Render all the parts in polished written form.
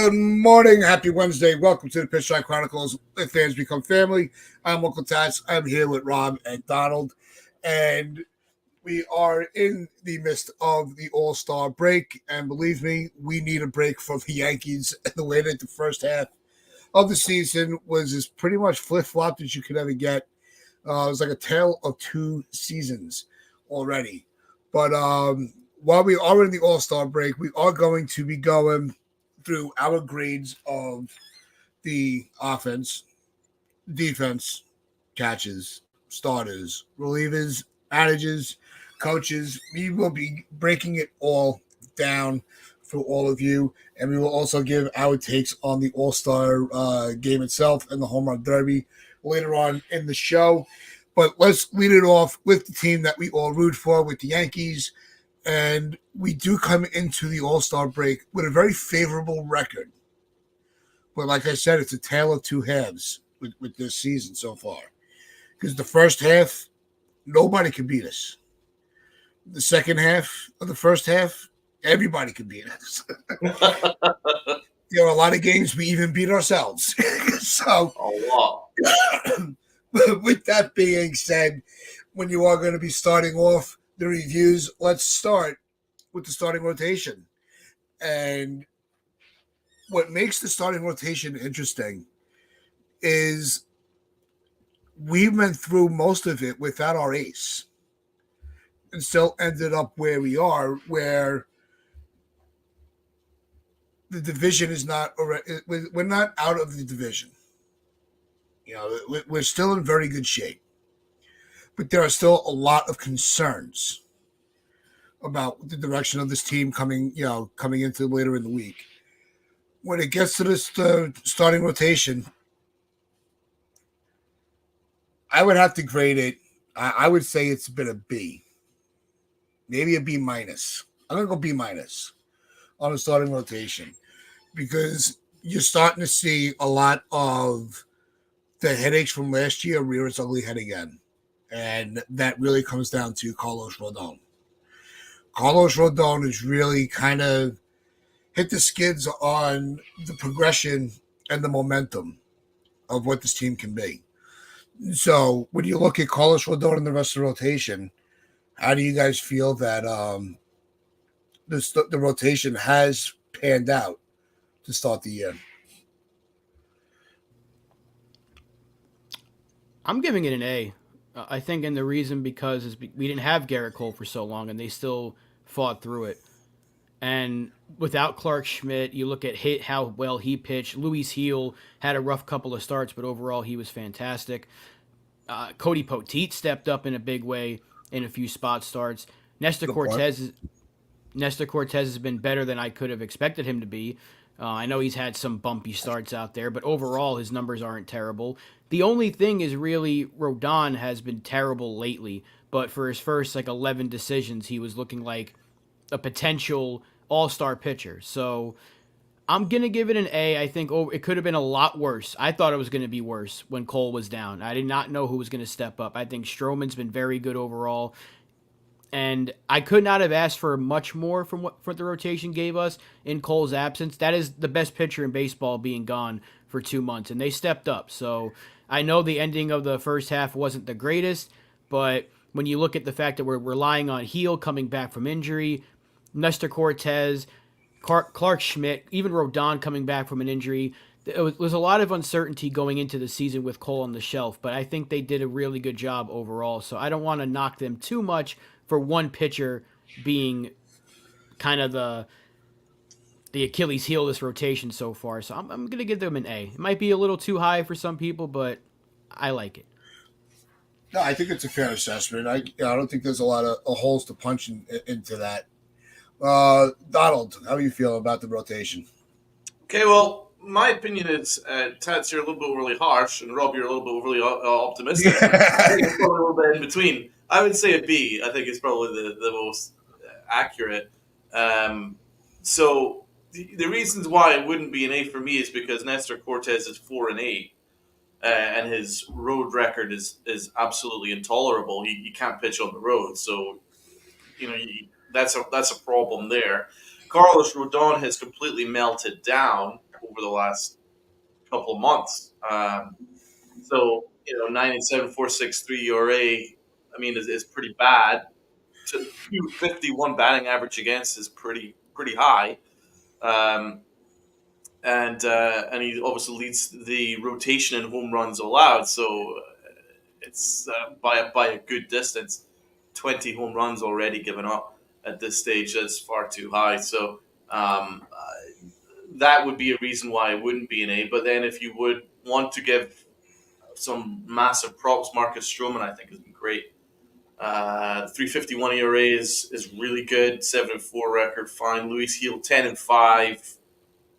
Good morning. Happy Wednesday. Welcome to the Pitch Track Chronicles. Let fans become family. I'm Uncle Tats. I'm here with Rob and Donald. And we are in the midst of the All-Star break. And believe me, we need a break from the Yankees. The way that the first half of the season was as pretty much flip-flopped as you could ever get. It was like a tale of two seasons already. But while we are in the All-Star break, we are going to be going through our grades of the offense, defense, catches, starters, relievers, managers, coaches. We will be breaking it all down for all of you, and we will also give our takes on the All-Star game itself and the Home Run Derby later on in the show. But let's lead it off with the team that we all root for, with the Yankees. And we do come into the All-Star break with a very favorable record. But like I said, it's a tale of two halves with this season so far. Because the first half, nobody can beat us. The second half of the first half, everybody can beat us. There are a lot of games we even beat ourselves. So, a lot. With that being said, when you are going to be starting off the reviews, let's start with the starting rotation. And what makes the starting rotation interesting is we went through most of it without our ace and still ended up where we are, where the division is not, we're not out of the division. You know, we're still in very good shape, but there are still a lot of concerns about the direction of this team coming into later in the week. When it gets to this starting rotation, I would have to grade it. I would say it's been a B, maybe a B minus. I'm gonna go B minus on the starting rotation because you're starting to see a lot of the headaches from last year rear its ugly head again, and that really comes down to Carlos Rodon. Carlos Rodon has really kind of hit the skids on the progression and the momentum of what this team can be. So when you look at Carlos Rodon and the rest of the rotation, how do you guys feel that the rotation has panned out to start the year? I'm giving it an A. I think, and the reason because we didn't have Garrett Cole for so long, and they still fought through it. And without Clark Schmidt, you look at how well he pitched. Luis Heel had a rough couple of starts, but overall he was fantastic. Cody Poteet stepped up in a big way in a few spot starts. Nestor Cortez has been better than I could have expected him to be. I know he's had some bumpy starts out there, but overall his numbers aren't terrible. The only thing is really Rodon has been terrible lately, but for his first 11 decisions, he was looking like a potential all-star pitcher. So I'm going to give it an A. I think it could have been a lot worse. I thought it was going to be worse when Cole was down. I did not know who was going to step up. I think Stroman's been very good overall. And I could not have asked for much more from what the rotation gave us in Cole's absence. That is the best pitcher in baseball being gone for 2 months, and they stepped up. So I know the ending of the first half wasn't the greatest, but when you look at the fact that we're relying on Heel coming back from injury, Nestor Cortez, Clark Schmidt, even Rodon coming back from an injury, there was a lot of uncertainty going into the season with Cole on the shelf, but I think they did a really good job overall. So I don't want to knock them too much for one pitcher being kind of the Achilles heel of this rotation so far. So I'm going to give them an A. It might be a little too high for some people, but I like it. No, I think it's a fair assessment. I don't think there's a lot of holes to punch into that. Donald, how do you feel about the rotation? Okay, well, my opinion is, Tats, you're a little bit really harsh, and Rob, you're a little bit really optimistic. I think it's probably a little bit in between. I would say a B. I think it's probably the most accurate. So the reasons why it wouldn't be an A for me is because Nestor Cortez is 4-8, and his road record is absolutely intolerable. He can't pitch on the road, so that's a problem there. Carlos Rodon has completely melted down over the last couple of months. So 9.7, 4.63 ERA. I mean, is pretty bad. To 251 batting average against is pretty high. And he obviously leads the rotation in home runs allowed. So it's by a good distance. 20 home runs already given up at this stage. That's far too high. So that would be a reason why it wouldn't be an A. But then if you would want to give some massive props, Marcus Stroman I think has been great. 351 ERA is really good. 7-4 record, fine. Luis Heel 10-5. I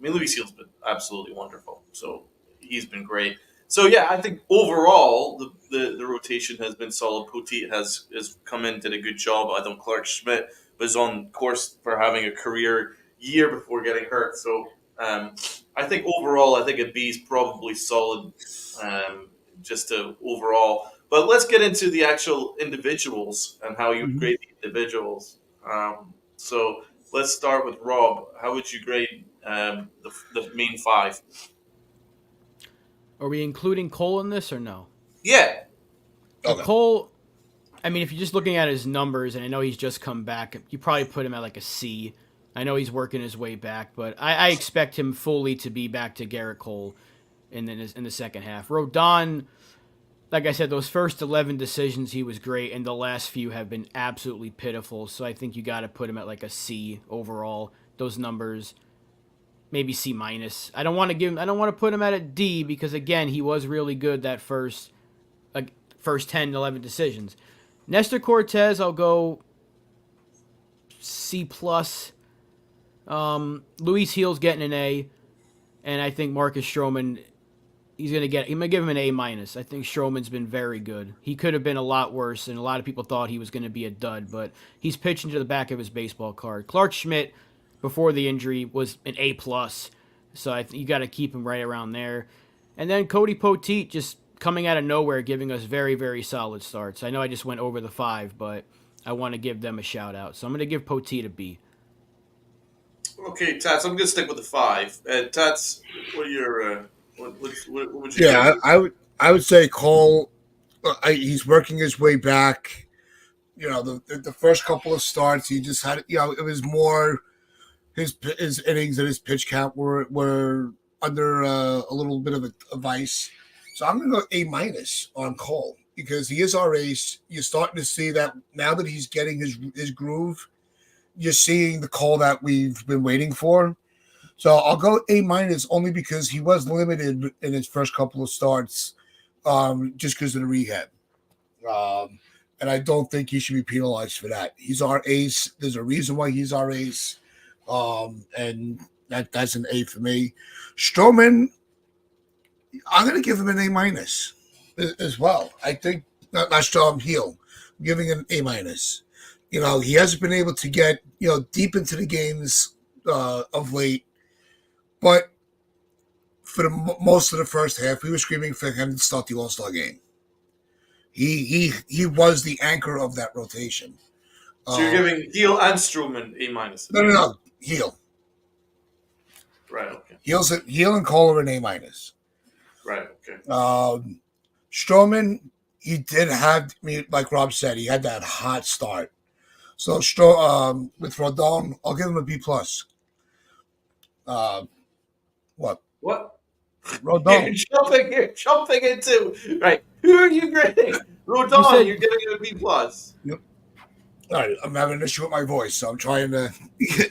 mean, Luis Heal's been absolutely wonderful. So he's been great. So yeah, I think overall the rotation has been solid. Poteet has come in, did a good job. I think Clark Schmidt was on course for having a career year before getting hurt. So I think overall, I think a B is probably solid, just to overall. But let's get into the actual individuals and how you would grade the individuals. So let's start with Rob. How would you grade the main five? Are we including Cole in this or no? Yeah. Okay. Cole, I mean, if you're just looking at his numbers, and I know he's just come back, you probably put him at like a C. I know he's working his way back, but I expect him fully to be back to Garrett Cole in the second half. Rodon, like I said, those first 11 decisions, he was great, and the last few have been absolutely pitiful. So I think you got to put him at like a C overall. Those numbers, maybe C minus. I don't want to put him at a D because again, he was really good that first 10, 11 decisions. Nestor Cortez, I'll go C plus. Luis Heal's getting an A, and I think Marcus Stroman, he might give him an A minus. I think Stroman's been very good. He could have been a lot worse, and a lot of people thought he was going to be a dud, but he's pitching to the back of his baseball card. Clark Schmidt, before the injury, was an A plus, so you got to keep him right around there. And then Cody Poteet just coming out of nowhere, giving us very, very solid starts. I know I just went over the 5, but I want to give them a shout out, so I'm going to give Poteet a B. Okay, Tats, I'm going to stick with the 5. Tats, what are your what would you? Yeah, I would say Cole. He's working his way back. The first couple of starts, he just had. It was more his innings and his pitch count were under a little bit of a vice. So I'm going to go A minus on Cole because he is our ace. You're starting to see that now that he's getting his groove. You're seeing the Cole that we've been waiting for. So I'll go A minus only because he was limited in his first couple of starts, just because of the rehab. And I don't think he should be penalized for that. He's our ace. There's a reason why he's our ace. And that's an A for me. Stroman, I'm going to give him an A minus as well. I think not Strom Heel, I'm giving an A minus. He hasn't been able to get deep into the games of late, but for most of the first half, we were screaming for him to start the All-Star game. He was the anchor of that rotation. So you're giving Heel and Stroman A minus? No, Heel. Right. Okay. Heel and Cole are an A minus. Right. Okay. Stroman, he did have, like Rob said, he had that hot start. So with Rodon, I'll give him a B plus. What? Rodon. You're jumping into right. Who are you grading? Rodon, you're giving him a B plus. Yep. All right, I'm having an issue with my voice, so I'm trying to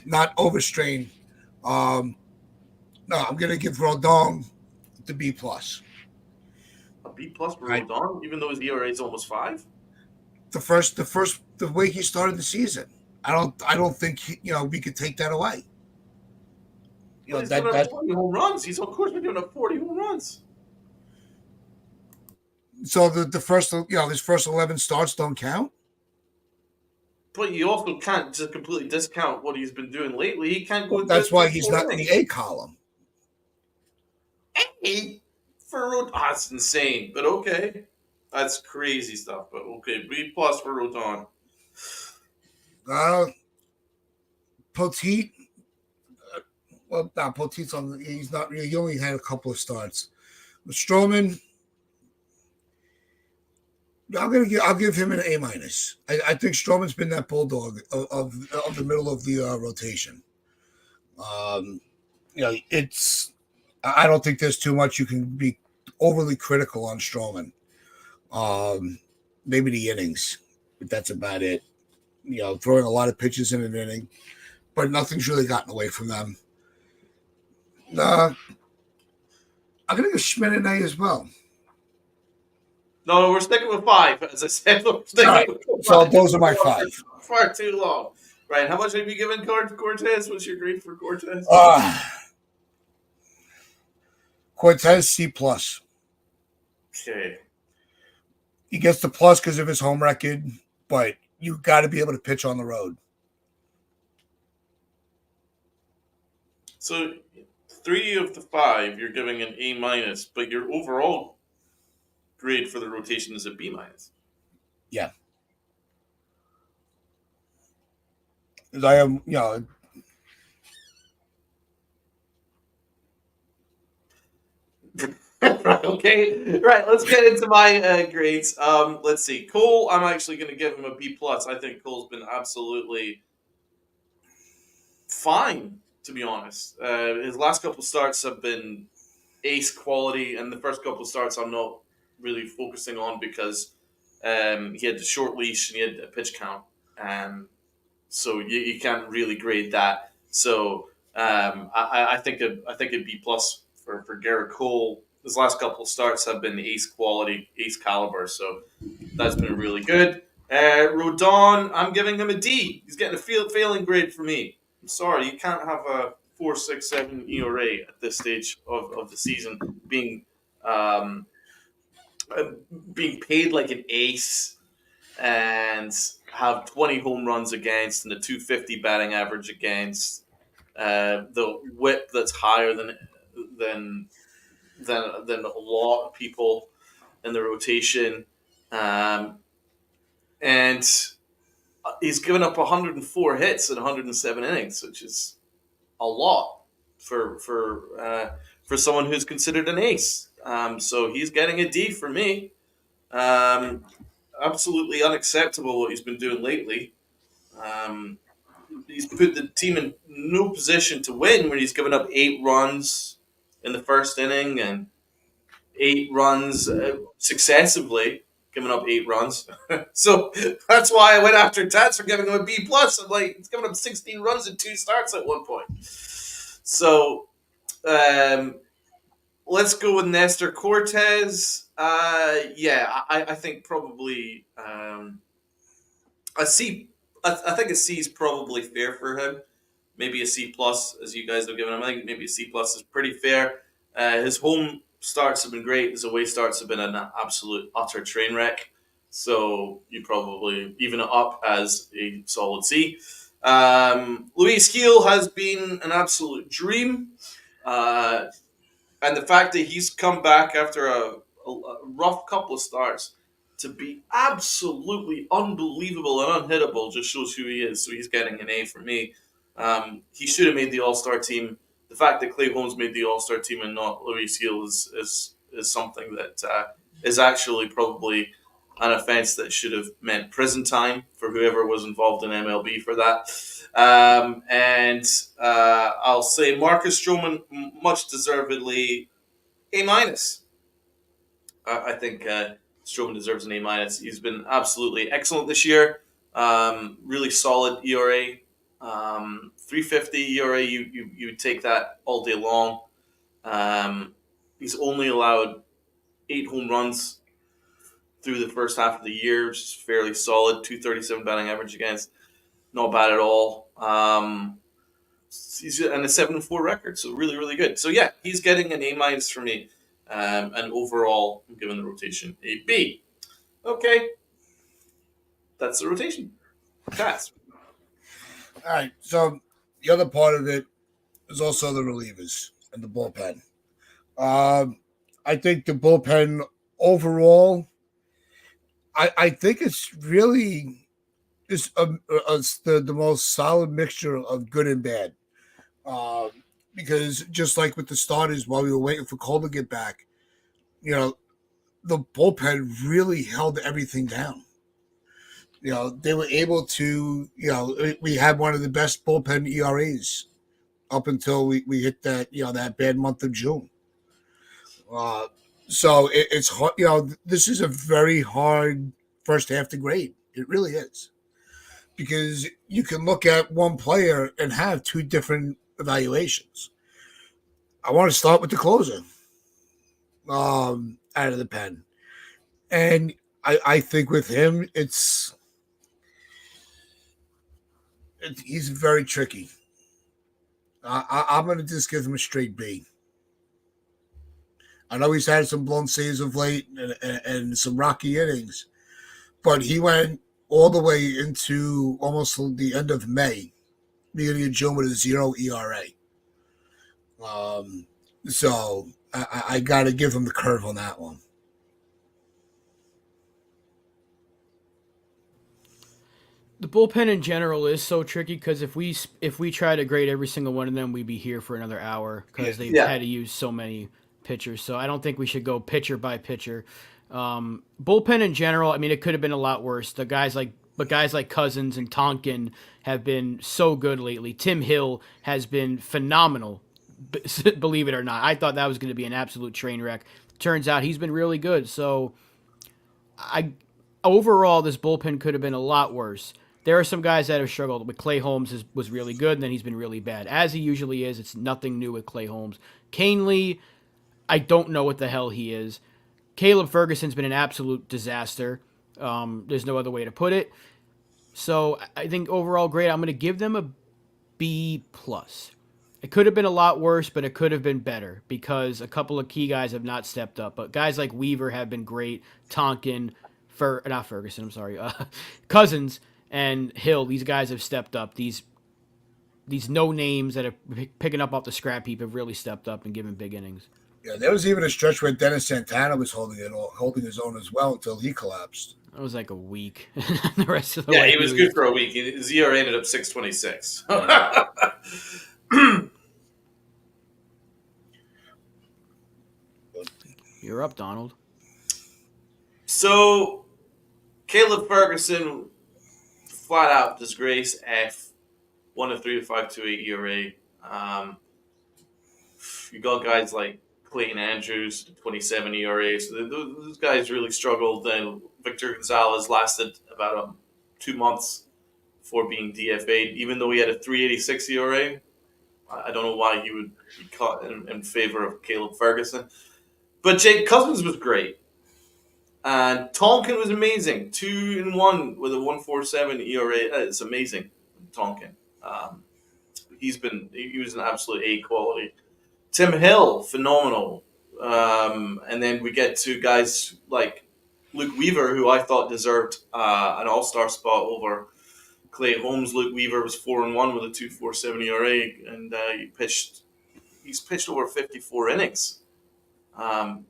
not overstrain. No, I'm gonna give Rodon the B plus. A B plus for Rodon, even though his ERA is almost 5. The way he started the season, I don't think we could take that away. He's going to have 40 home runs. He's of course going to have 40 home runs. So the first his first 11 starts don't count. But you also can't just completely discount what he's been doing lately. He can't go. That's why he's not in the A column. A for Rodon. That's insane, but okay. That's crazy stuff, but okay. B plus for Rodon. Poteet, Well, nah, Poteet's on. He's not really. He only had a couple of starts. Stroman, I'll give him an A minus. I think Stroman's been that bulldog of the middle of the rotation. Um, it's. I don't think there's too much you can be overly critical on Stroman. Um, Maybe the innings, but that's about it. Throwing a lot of pitches in an inning, but nothing's really gotten away from them. Nah, I'm gonna give Schmidt an A as well. No, we're sticking with 5. As I said, we're sticking Right. with 5. So those are my 5. Far too long. Right. How much have you given Cortez? What's your grade for Cortez? Cortez C plus. Okay. He gets the plus because of his home record, but you got to be able to pitch on the road. So 3 of the 5, you're giving an A minus, but your overall grade for the rotation is a B minus. Yeah. Because I am, Okay, right. Let's get into my grades. Let's see. Cole, I'm actually going to give him a B plus. I think Cole's been absolutely fine, to be honest. His last couple starts have been ace quality, and the first couple starts I'm not really focusing on because he had the short leash and he had a pitch count, so you can't really grade that. So I think it'd be plus for Garrett Cole. His last couple of starts have been ace quality, ace caliber, so that's been really good. Rodon, I'm giving him a D. He's getting a failing grade for me. I'm sorry, you can't have a 4.67 ERA at this stage of the season, being being paid like an ace and have 20 home runs against and a 250 batting average against, the whip that's higher than a lot of people in the rotation, and he's given up 104 hits in 107 innings, which is a lot for someone who's considered an ace. So he's getting a D for me. Absolutely unacceptable what he's been doing lately. He's put the team in no position to win when he's given up 8 runs in the first inning and 8 runs successively, giving up 8 runs. So that's why I went after Tats for giving him a B plus. I'm like, he's giving up 16 runs in 2 starts at one point. So let's go with Nestor Cortez. I think probably a C. I think a C is probably fair for him. Maybe a C plus, as you guys have given him. I think maybe a C plus is pretty fair. His home starts have been great. His away starts have been an absolute utter train wreck. So you probably even it up as a solid C. Luis Gil has been an absolute dream. And the fact that he's come back after a rough couple of starts to be absolutely unbelievable and unhittable just shows who he is. So he's getting an A for me. He should have made the All-Star team. The fact that Clay Holmes made the All-Star team and not Luis Gil is something that is actually probably an offense that should have meant prison time for whoever was involved in MLB for that. I'll say Marcus Stroman, much deservedly, A minus. I think Stroman deserves an A minus. He's been absolutely excellent this year. Really solid ERA. 3.50 ERA. You take that all day long. He's only allowed 8 home runs through the first half of the year, which is fairly solid. 237 batting average against. Not bad at all. He's on a 7-4 record, so really, really good. So yeah, he's getting an A minus for me. And overall, I'm giving the rotation a B. Okay. That's the rotation. Pass. All right. So the other part of it is also the relievers and the bullpen. I think the bullpen overall, I think it's really the most solid mixture of good and bad. because just like with the starters, while we were waiting for Cole to get back, the bullpen really held everything down. They were able to, we had one of the best bullpen ERAs up until we hit that, that bad month of June. So it's hard, this is a very hard first half to grade. It really is. Because you can look at one player and have two different evaluations. I want to start with the closer out of the pen. And I think with him, he's very tricky. I'm going to just give him a straight B. I know he's had some blown saves of late and some rocky innings, but he went all the way into almost the end of May, beginning of June with a 0 ERA. So I got to give him the curve on that one. The bullpen in general is so tricky because if we try to grade every single one of them, we'd be here for another hour because they've had to use so many pitchers. So I don't think we should go pitcher by pitcher. Bullpen in general, I mean, it could have been a lot worse. Guys like Cousins and Tonkin have been so good lately. Tim Hill has been phenomenal, believe it or not. I thought that was going to be an absolute train wreck. Turns out he's been really good. So overall, this bullpen could have been a lot worse. There are some guys that have struggled. But Clay Holmes was really good, and then he's been really bad. As he usually is, it's nothing new with Clay Holmes. Canely, I don't know what the hell he is. Caleb Ferguson's been an absolute disaster. There's no other way to put it. So I think overall grade, I'm going to give them a B+. It could have been a lot worse, but it could have been better because a couple of key guys have not stepped up. But guys like Weaver have been great. Tonkin, not Ferguson, I'm sorry. Cousins and Hill, these guys have stepped up. These no names that are picking up off the scrap heap have really stepped up and given big innings. Yeah, there was even a stretch where Dennis Santana was holding his own as well until he collapsed. It was like a week. The rest of the he was good for a week. His ERA ended up 6.26. You're up, Donald. So, Caleb Ferguson, flat out disgrace. F, 1.3528 ERA. You got guys like Clayton Andrews, 27 ERA. So those guys really struggled. Then Victor Gonzalez lasted about 2 months before being DFA'd, even though he had a 3.86 ERA. I don't know why he would be caught in favor of Caleb Ferguson. But Jake Cousins was great. And Tonkin was amazing. 2-1 with a 1.47 ERA. It's amazing, Tonkin. He was an absolute A quality. Tim Hill, phenomenal. And then we get to guys like Luke Weaver, who I thought deserved an all-star spot over Clay Holmes. Luke Weaver was 4-1 with a 2.47 ERA, and he's pitched over 54 innings.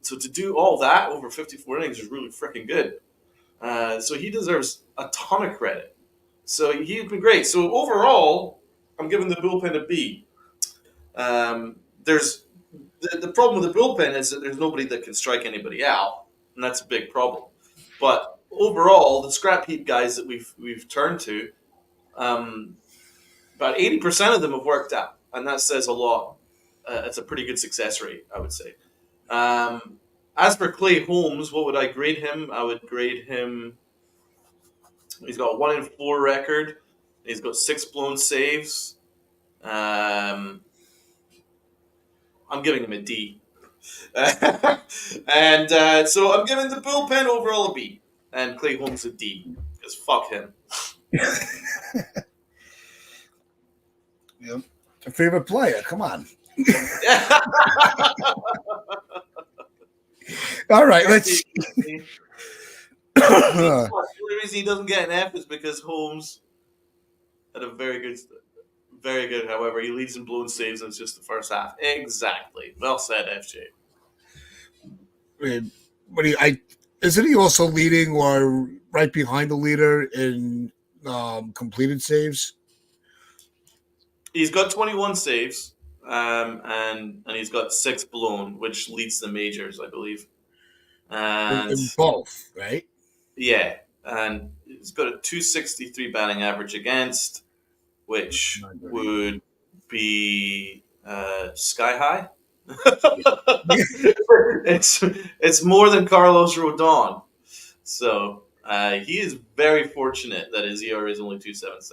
So to do all that over 54 innings is really freaking good. So he deserves a ton of credit. So he's been great. So overall, I'm giving the bullpen a B. There's the problem with the bullpen is that there's nobody that can strike anybody out, and that's a big problem. But overall, the scrap heap guys that we've turned to, about 80% of them have worked out, and that says a lot. It's a pretty good success rate, I would say. As for Clay Holmes, what would I grade him? I would grade him. He's got a 1-4 record. He's got 6 blown saves. I'm giving him a D. And so I'm giving the bullpen overall a B. And Clay Holmes a D. Because fuck him. Yep. Your favorite player. Come on. All right, let's. The only reason he doesn't get an F is because Holmes had a very good. However, he leads in blown saves, and it's just the first half. Exactly. Well said, FJ. Isn't he also leading or right behind the leader in completed saves? He's got 21 saves. and he's got 6 blown, which leads the majors, I believe. And in both, right? yeah, and he's got a 263 batting average against, which Not good either. would be sky high. Yeah. it's more than Carlos Rodon, so he is very fortunate that his ERA is only 2.77.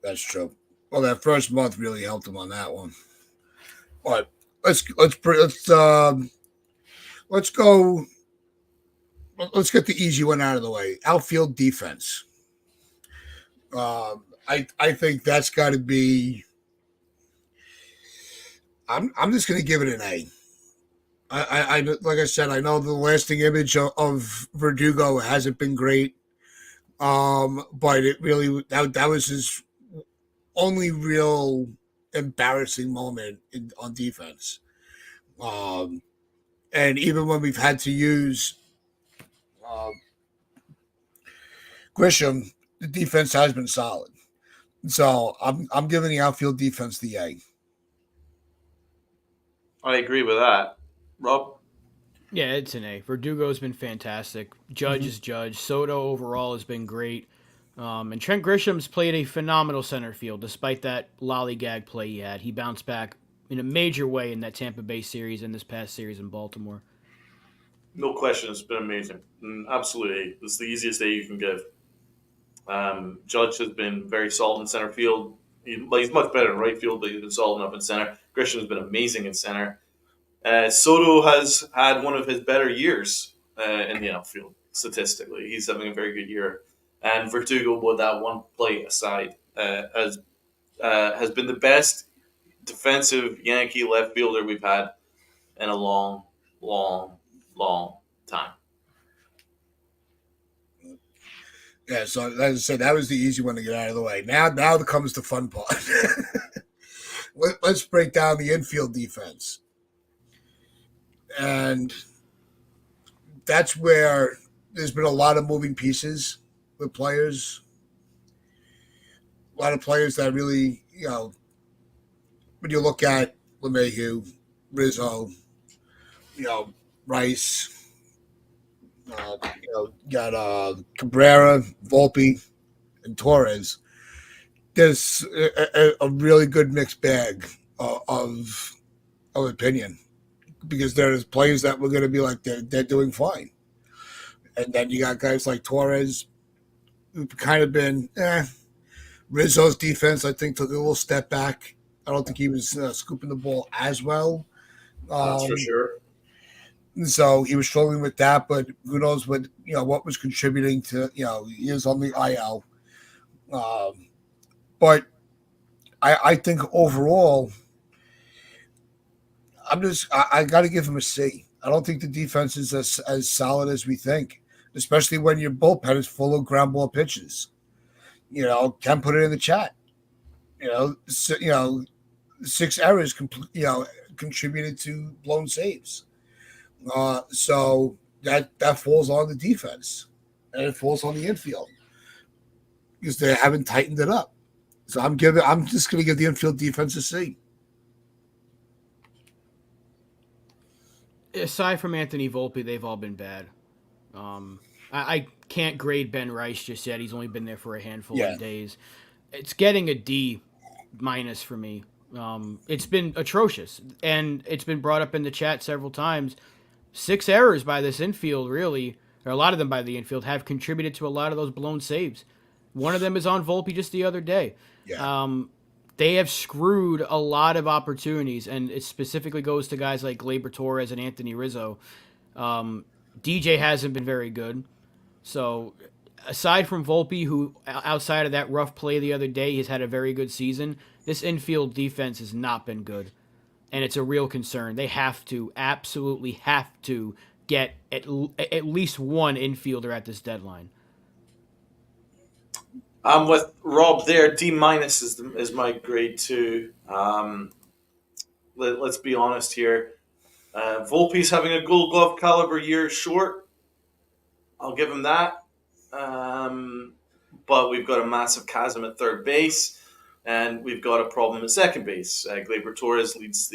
That's true. Well, that first month really helped him on that one. But let's go. Let's get the easy one out of the way. Outfield defense. I think that's got to be. I'm just going to give it an A. I like I said, I know the lasting image of Verdugo hasn't been great. But it really that was his only real embarrassing moment on defense. Um, and even when we've had to use uh, Grisham, the defense has been solid. So I'm giving the outfield defense the A. I agree with that, Rob. Yeah, it's an A. Verdugo's been fantastic. Judge Mm-hmm. is Judge. Soto overall has been great. And Trent Grisham's played a phenomenal center field despite that lollygag play he had. He bounced back in a major way in that Tampa Bay series and this past series in Baltimore. No question, it's been amazing. Absolutely, it's the easiest A you can give. Judge has been very solid in center field. He's much better in right field, but he's been solid enough in center. Grisham's been amazing in center. Soto has had one of his better years in the outfield statistically. He's having a very good year. And Verdugo, with that one play aside, has been the best defensive Yankee left fielder we've had in a long, long, long time. Yeah, so as I said, that was the easy one to get out of the way. Now comes the fun part. Let's break down the infield defense. And that's where there's been a lot of moving pieces with players. A lot of players that really, when you look at LeMahieu, Rizzo, Rice, got Cabrera, Volpe, and Torres. There's a really good mixed bag of opinion because there's players that were going to be like they're doing fine, and then you got guys like Torres who've kind of been. Rizzo's defense, I think, took a little step back. I don't think he was scooping the ball as well. That's for Um, sure. so he was struggling with that, but who knows what was contributing to he is on the IL. But I think overall, I got to give him a C. I don't think the defense is as solid as we think, especially when your bullpen is full of ground ball pitches. Ken put it in the chat. So, 6 errors, contributed to blown saves. So that falls on the defense, and it falls on the infield because they haven't tightened it up. So I'm just going to give the infield defense a C. Aside from Anthony Volpe, they've all been bad. I can't grade Ben Rice just yet. He's only been there for a handful Yeah. of days. It's getting a D minus for me. It's been atrocious, and it's been brought up in the chat several times. 6 errors by this infield, really, or a lot of them by the infield, have contributed to a lot of those blown saves. One of them is on Volpe just the other day. Yeah. They have screwed a lot of opportunities, and it specifically goes to guys like Gleyber Torres and Anthony Rizzo. DJ hasn't been very good. So, aside from Volpe, who outside of that rough play the other day, has had a very good season, this infield defense has not been good. And it's a real concern. They absolutely have to get at least one infielder at this deadline. I'm with Rob there. D minus is my grade too. Let's be honest here. Volpe's having a Gold Glove caliber year short. I'll give him that. But we've got a massive chasm at third base. and we've got a problem at second base. Gleyber Torres leads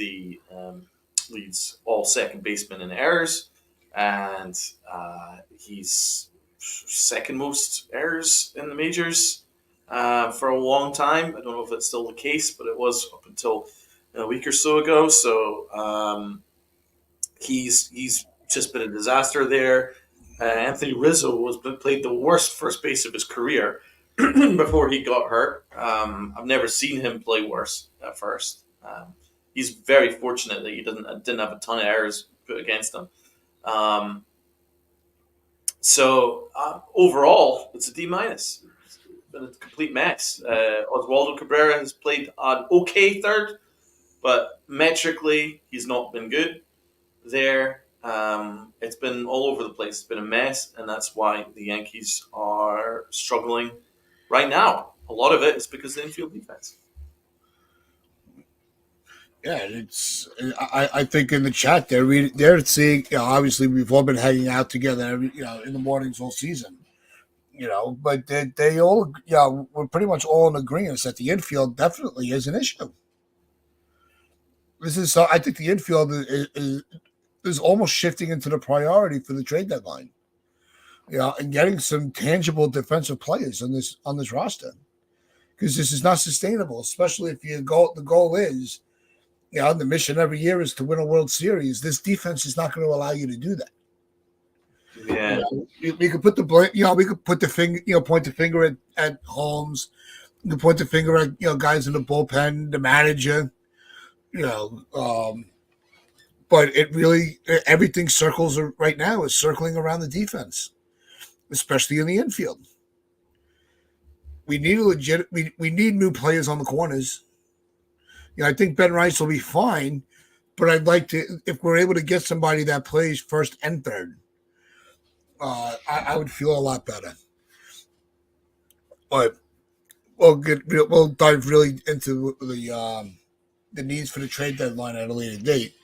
all second basemen in errors, and he's second most errors in the majors for a long time. I don't know if that's still the case, but it was up until a week or so ago. So he's just been a disaster there. Anthony Rizzo played the worst first base of his career before he got hurt. I've never seen him play worse at first. He's very fortunate that he didn't have a ton of errors put against him. So overall, it's a D minus. It's been a complete mess. Oswaldo Cabrera has played an okay third, but metrically, he's not been good there. It's been all over the place. It's been a mess, and that's why the Yankees are struggling right now. A lot of it is because of the infield defense. Yeah, it's. I think in the chat they're seeing. Obviously we've all been hanging out together. In the mornings all season. But they all. We're pretty much all in agreement that the infield definitely is an issue. This is. I think the infield is almost shifting into the priority for the trade deadline. And getting some tangible defensive players on this roster, because this is not sustainable, especially if the goal is. The mission every year is to win a World Series. This defense is not going to allow you to do that. Yeah, we could put the blame. We could put the finger. Point the finger at Holmes. We could point the finger at guys in the bullpen, the manager. But it really everything circles right now is circling around the defense, especially in the infield. We need we need new players on the corners. I think Ben Rice will be fine, but I'd like to, if we're able to get somebody that plays first and third, I would feel a lot better. But we'll dive really into the needs for the trade deadline at a later date.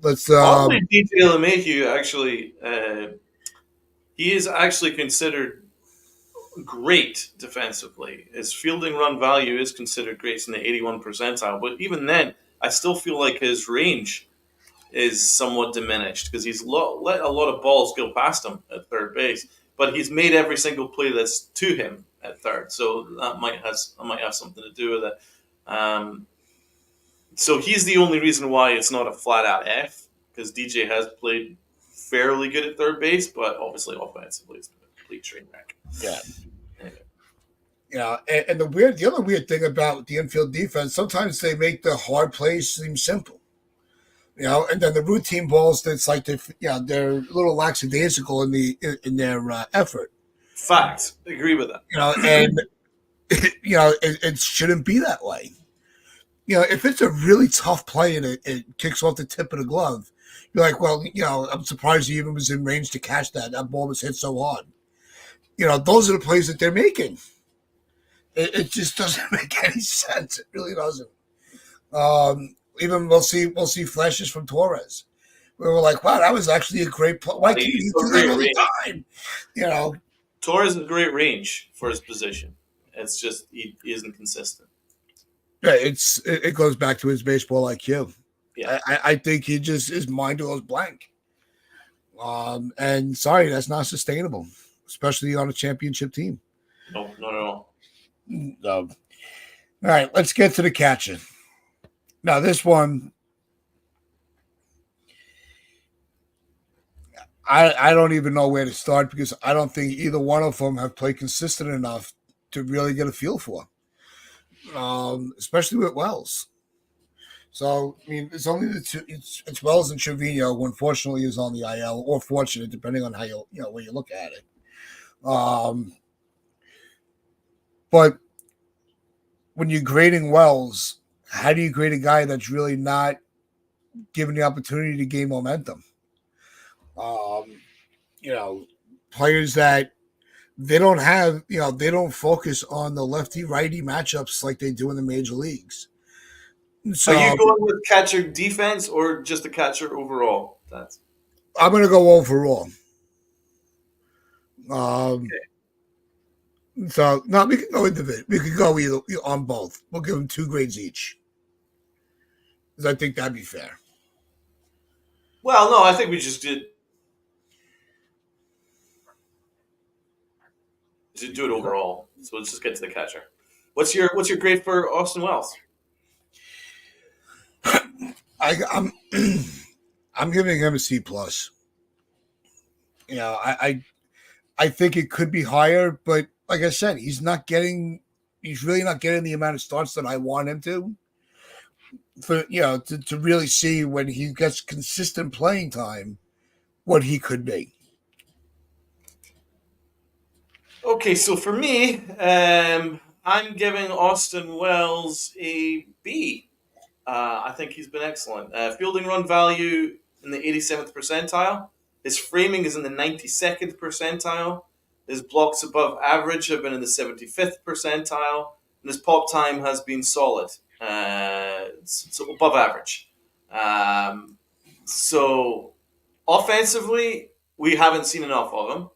Let's probably DJ LeMahieu actually. He is actually considered great defensively. His fielding run value is considered great. It's in the 81 percentile. But even then, I still feel like his range is somewhat diminished because he's let a lot of balls go past him at third base. But he's made every single play that's to him at third. So that might have something to do with it. So he's the only reason why it's not a flat-out F, because DJ has played fairly good at third base, but obviously offensively it's been a complete train wreck. Yeah. And the other weird thing about the infield defense, sometimes they make the hard plays seem simple. And then the routine balls, that's like they're a little lackadaisical in their effort. Fact, I agree with that. And it shouldn't be that way. If it's a really tough play and it kicks off the tip of the glove, you're like, well, I'm surprised he even was in range to catch that. That ball was hit so hard. Those are the plays that they're making. It just doesn't make any sense. It really doesn't. Even we'll see flashes from Torres. We were like, wow, that was actually a great play. Why can't you do that all the time? Torres has great range for his position. It's just he isn't consistent. Yeah, it goes back to his baseball IQ. Yeah, I think his mind goes blank. And sorry, that's not sustainable, especially on a championship team. No, not at all. All right, let's get to the catcher. Now, this one, I don't even know where to start because I don't think either one of them have played consistent enough to really get a feel for, especially with Wells. So, I mean, it's only the two. It's Wells and Trevino, who unfortunately is on the IL, or fortunate, depending on how where you look at it. But when you're grading Wells, how do you grade a guy that's really not given the opportunity to gain momentum? Players that they don't have, they don't focus on the lefty-righty matchups like they do in the major leagues. So, are you going with catcher defense or just the catcher overall? I'm going to go overall. Okay. So no, we can go individual. We could go either on both. We'll give them 2 grades each, because I think that'd be fair. Well, no, I think we just did to do it overall. So let's just get to the catcher. What's your grade for Austin Wells? I'm I'm giving him a C plus. You know, I think it could be higher, but like I said, he's really not getting the amount of starts that I want him to. For to really see when he gets consistent playing time, what he could be. Okay, so for me, I'm giving Austin Wells a B. I think he's been excellent. Fielding run value in the 87th percentile. His framing is in the 92nd percentile. His blocks above average have been in the 75th percentile. And his pop time has been solid. So above average. So offensively, we haven't seen enough of him.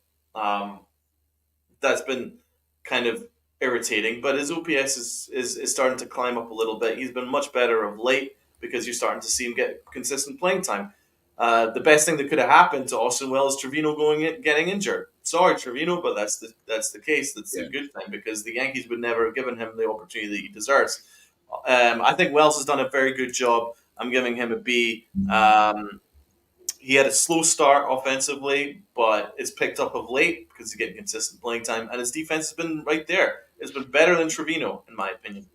That's been kind of irritating. But his OPS is starting to climb up a little bit. He's been much better of late because you're starting to see him get consistent playing time. The best thing that could have happened to Austin Wells is Trevino getting injured. Sorry, Trevino, but that's the case. That's a good thing because the Yankees would never have given him the opportunity that he deserves. I think Wells has done a very good job. I'm giving him a B. He had a slow start offensively, but it's picked up of late because he's getting consistent playing time, and his defense has been right there. It's been better than Trevino, in my opinion.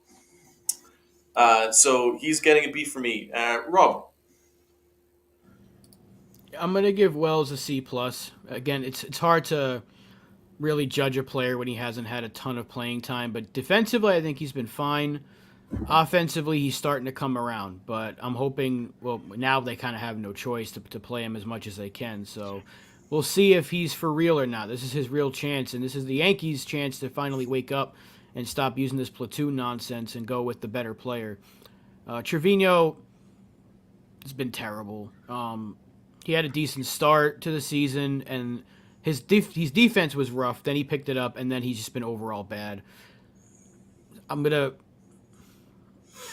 So he's getting a B for me. Rob. I'm gonna give Wells a C plus. Again, it's hard to really judge a player when he hasn't had a ton of playing time, but defensively, I think he's been fine. Offensively, he's starting to come around, but I'm hoping. Well, now they kind of have no choice to play him as much as they can. So we'll see if he's for real or not. This is his real chance, and this is the Yankees' chance to finally wake up and stop using this platoon nonsense and go with the better player. Trevino has been terrible. He had a decent start to the season, and his defense was rough. Then he picked it up, and then he's just been overall bad.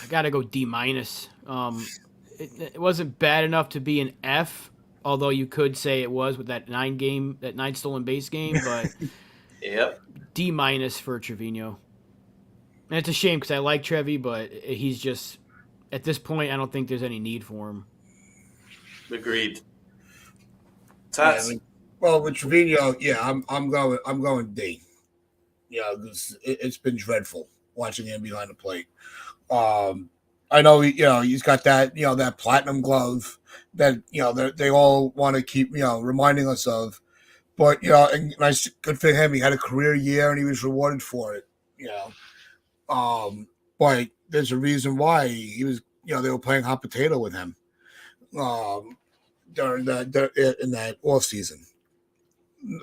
I gotta go D minus. It wasn't bad enough to be an F, although you could say it was with that 9 stolen base game. But Yep. D minus for Trevino. And it's a shame because I like Trevi, but he's just at this point I don't think there's any need for him. Agreed. Tats. Well, with Trevino, I'm going D. It's been dreadful watching him behind the plate. I know he's got that that platinum glove that they all want to keep reminding us of, but and nice, good for him. He had a career year and he was rewarded for it. But there's a reason why he was they were playing hot potato with him during in that off season.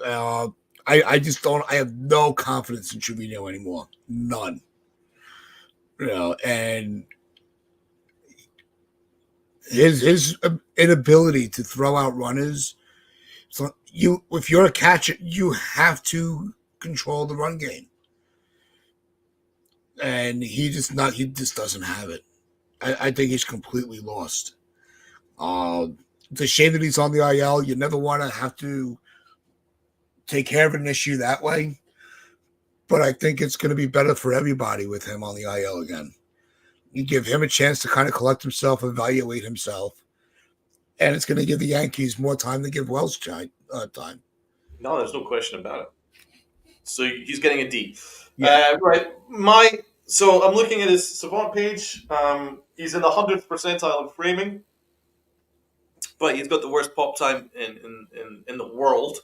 I just don't. I have no confidence in Trevino anymore. None. And his inability to throw out runners. So if you're a catcher, you have to control the run game, and he just doesn't have it. I think he's completely lost. It's a shame that he's on the IL. You never want to have to take care of an issue that way, but I think it's going to be better for everybody with him on the IL again. You give him a chance to kind of collect himself, evaluate himself, and it's going to give the Yankees more time to give Wells time. No, there's no question about it. So he's getting a D. Yeah. Right. So I'm looking at his Savant page. He's in the 100th percentile in framing, but he's got the worst pop time in the world.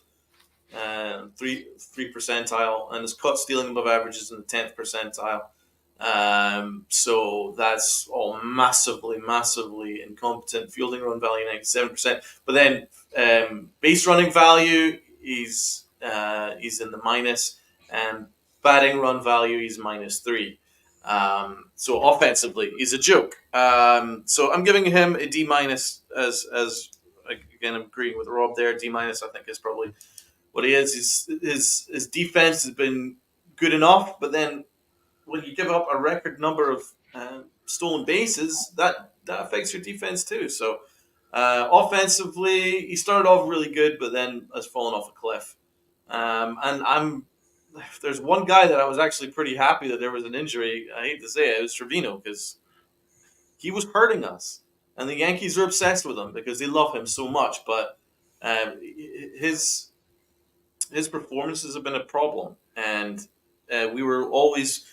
3 percentile, and his cut stealing above average is in the 10th percentile. So that's all massively incompetent. Fielding run value 97%, but then base running value he's in the minus, and batting run value he's -3. So offensively he's a joke. So I'm giving him a D minus as again I'm agreeing with Rob there. D minus I think is probably what he is. His defense has been good enough. But then when you give up a record number of stolen bases, that affects your defense too. So offensively, he started off really good, but then has fallen off a cliff. And if there's one guy that I was actually pretty happy that there was an injury. I hate to say it was Trevino, because he was hurting us, and the Yankees are obsessed with him because they love him so much. But his performances have been a problem, and we were always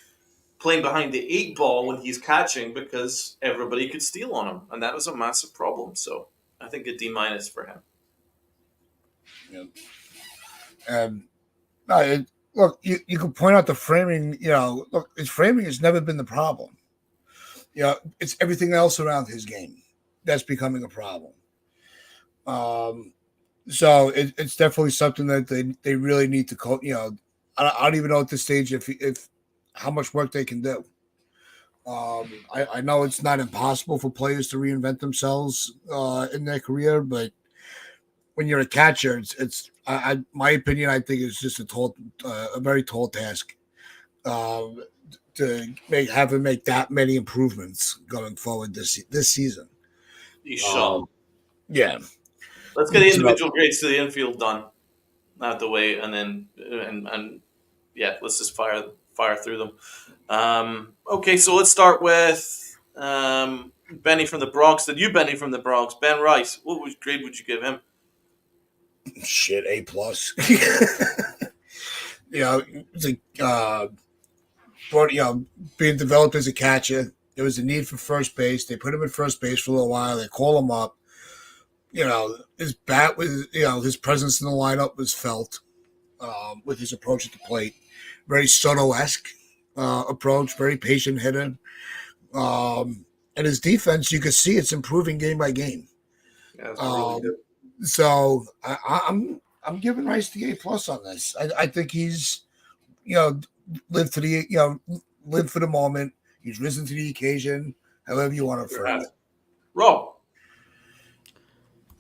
playing behind the eight ball when he's catching because everybody could steal on him, and that was a massive problem. So I think a D minus for him. Yeah. No, look, you can point out the framing. Look, his framing has never been the problem. It's everything else around his game that's becoming a problem. So it's definitely something that they really need to I don't even know at this stage if how much work they can do. I know it's not impossible for players to reinvent themselves in their career, but when you're a catcher, it's my opinion. I think it's just a very tall task to have him make that many improvements going forward this season. He's shot. Yeah. Let's get the individual grades to the infield done out the way, and then and yeah, let's just fire through them. Okay, so let's start with Benny from the Bronx. The new Benny from the Bronx, Ben Rice. What grade would you give him? Shit, A+. It's being developed as a catcher. There was a need for first base. They put him at first base for a little while. They call him up. His bat was, his presence in the lineup was felt with his approach at the plate. Very Soto-esque approach, very patient hitter. And his defense, you can see it's improving game by game. Yeah, that's really good. So I'm giving Rice the A+ on this. I think he's, lived for the moment. He's risen to the occasion. However you want to frame it. Rob.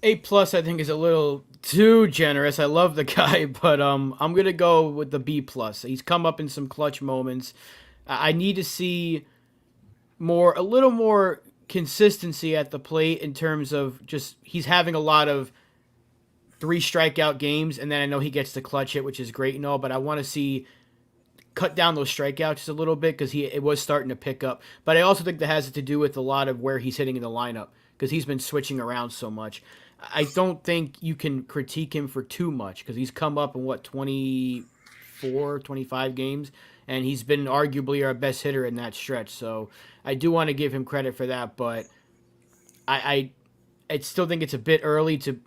A+, I think, is a little too generous. I love the guy, but I'm gonna go with the B+. He's come up in some clutch moments. I need to see a little more consistency at the plate in terms of just he's having a lot of 3 strikeout games, and then I know he gets the clutch hit, which is great and all, but I want to see cut down those strikeouts just a little bit because it was starting to pick up. But I also think that has to do with a lot of where he's hitting in the lineup because he's been switching around so much. I don't think you can critique him for too much because he's come up in 24, 25 games, and he's been arguably our best hitter in that stretch. So I do want to give him credit for that, but I still think it's a bit early to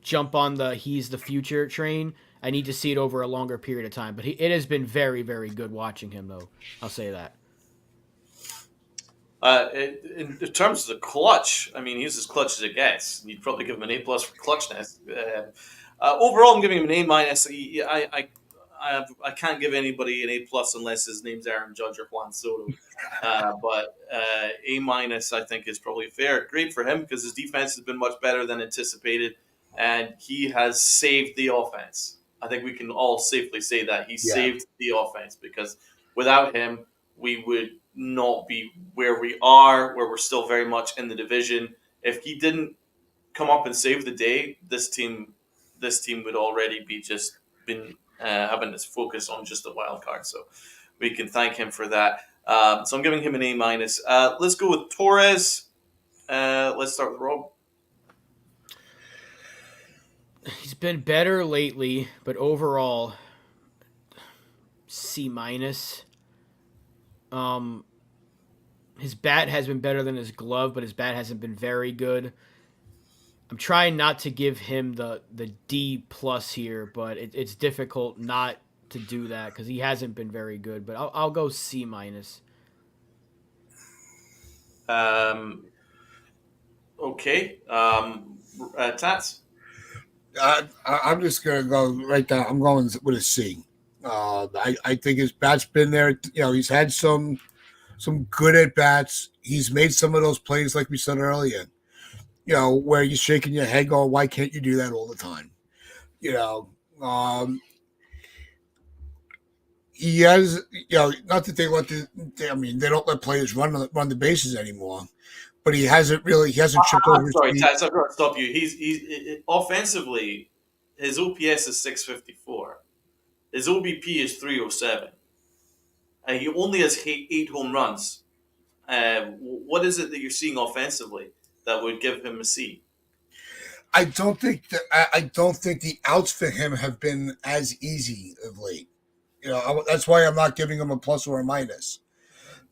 jump on he's the future train. I need to see it over a longer period of time. But it has been very, very good watching him, though. I'll say that. In terms of the clutch, I mean, he's as clutch as it gets. You'd probably give him an A+ for clutchness. Overall, I'm giving him an A-. I can't give anybody an A+ unless his name's Aaron Judge or Juan Soto. But A- I think is probably fair. Great for him because his defense has been much better than anticipated, and he has saved the offense. I think we can all safely say that he saved the offense because without him, we would not be where we are, where we're still very much in the division. If he didn't come up and save the day, this team would already be just been having this focus on just a wild card. So we can thank him for that. So I'm giving him an A-. Let's go with Torres. Let's start with Rob. He's been better lately, but overall, C-. His bat has been better than his glove, but his bat hasn't been very good. I'm trying not to give him the D+ here, but it's difficult not to do that because he hasn't been very good. But I'll go C-. Okay. Tats. I'm just going to go right down. I'm going with a C. I think his bat's been there. He's had some good at bats. He's made some of those plays, like we said earlier, where you're shaking your head going, why can't you do that all the time? he has, not that they let they don't let players run the bases anymore, but he hasn't tripped over I'm his sorry, feet. Tats, I've got to stop you. He's offensively, his OPS is 654. His OBP is 307. He only has eight home runs. What is it that you're seeing offensively that would give him a C? I don't think the outs for him have been as easy of late. That's why I'm not giving him a plus or a minus.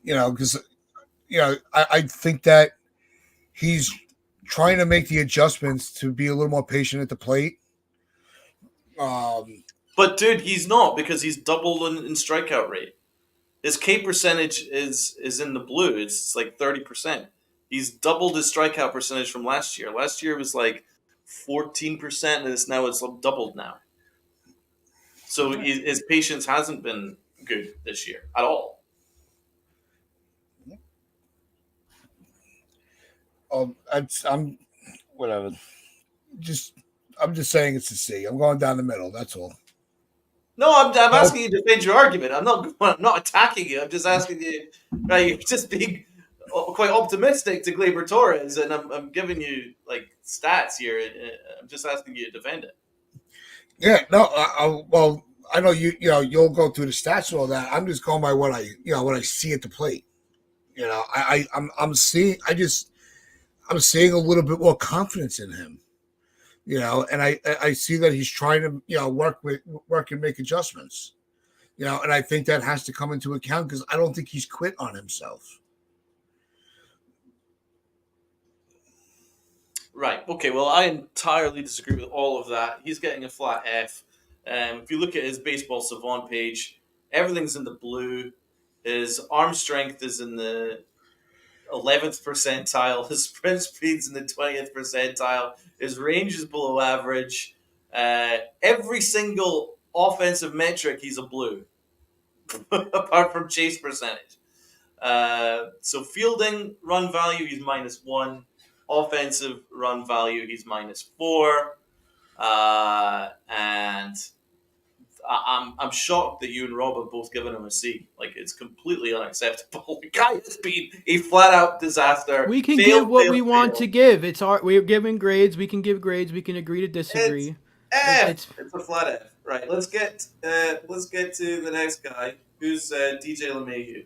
Because I think that he's trying to make the adjustments to be a little more patient at the plate. But dude, he's not, because he's doubled in strikeout rate. His K percentage is in the blue. It's like 30%. He's doubled his strikeout percentage from last year. Last year was like 14%, and it's doubled now. So his patience hasn't been good this year at all. I'm whatever. I'm just saying it's a C. I'm going down the middle. That's all. No, I'm asking you to defend your argument. I'm not attacking you. I'm just asking you. Right, you're just being quite optimistic to Gleyber Torres, and I'm giving you like stats here. I'm just asking you to defend it. Yeah, no. Well, I know you'll go through the stats and all that. I'm just going by what I see at the plate. I'm seeing I'm seeing a little bit more confidence in him. And I see that he's trying to work and make adjustments. And I think that has to come into account, because I don't think he's quit on himself. Right. Okay. Well, I entirely disagree with all of that. He's getting a flat F. If you look at his baseball savant page, everything's in the blue. His arm strength is in the 11th percentile. His sprint speed's in the 20th percentile. His range is below average. Every single offensive metric, he's a blue, apart from chase percentage. So fielding run value, he's -1. Offensive run value, he's -4. And I'm shocked that you and Rob have both given him a C. Like, it's completely unacceptable. The guy has been a flat out disaster. We can give what we want to give. We're giving grades. We can give grades. We can agree to disagree. It's a flat F. Right. Let's get to the next guy, who's DJ LeMahieu.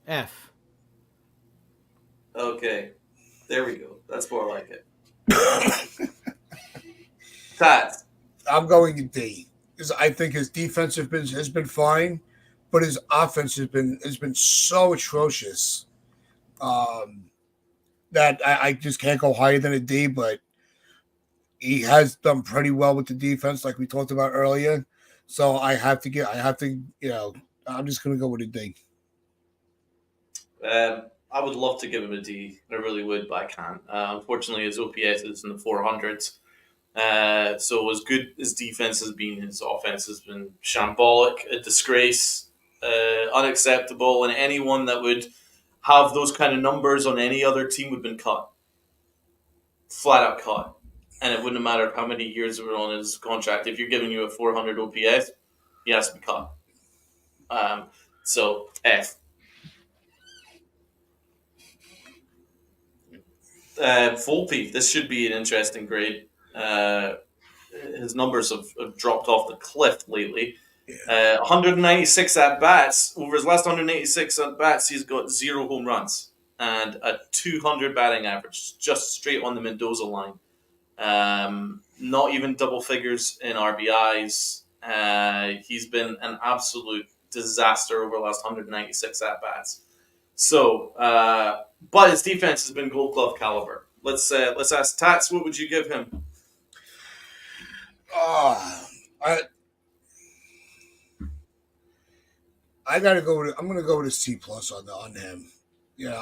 F. Okay. There we go. That's more like it. Tats. I'm going to D, because I think his defense has been fine, but his offense has been so atrocious that I just can't go higher than a D. But he has done pretty well with the defense, like we talked about earlier. So I'm just going to go with a D. I would love to give him a D. I really would, but I can't. Unfortunately, his OPS is in the 400s. So as good as defense has been, his offense has been shambolic, a disgrace, unacceptable, and anyone that would have those kind of numbers on any other team would have been cut. Flat out cut. And it wouldn't have mattered how many years were on his contract. If you're giving you a 400 OPS, he has to be cut. So F. Volpe, this should be an interesting grade. His numbers have dropped off the cliff lately. 196 at bats. Over his last 186 at bats, he's got 0 home runs and a 200 batting average, just straight on the Mendoza line. Not even double figures in RBIs. He's been an absolute disaster over the last 196 at bats. So, but his defense has been Gold Glove caliber. Let's ask Tats, what would you give him? I gotta go with. I'm gonna go with a C plus on him.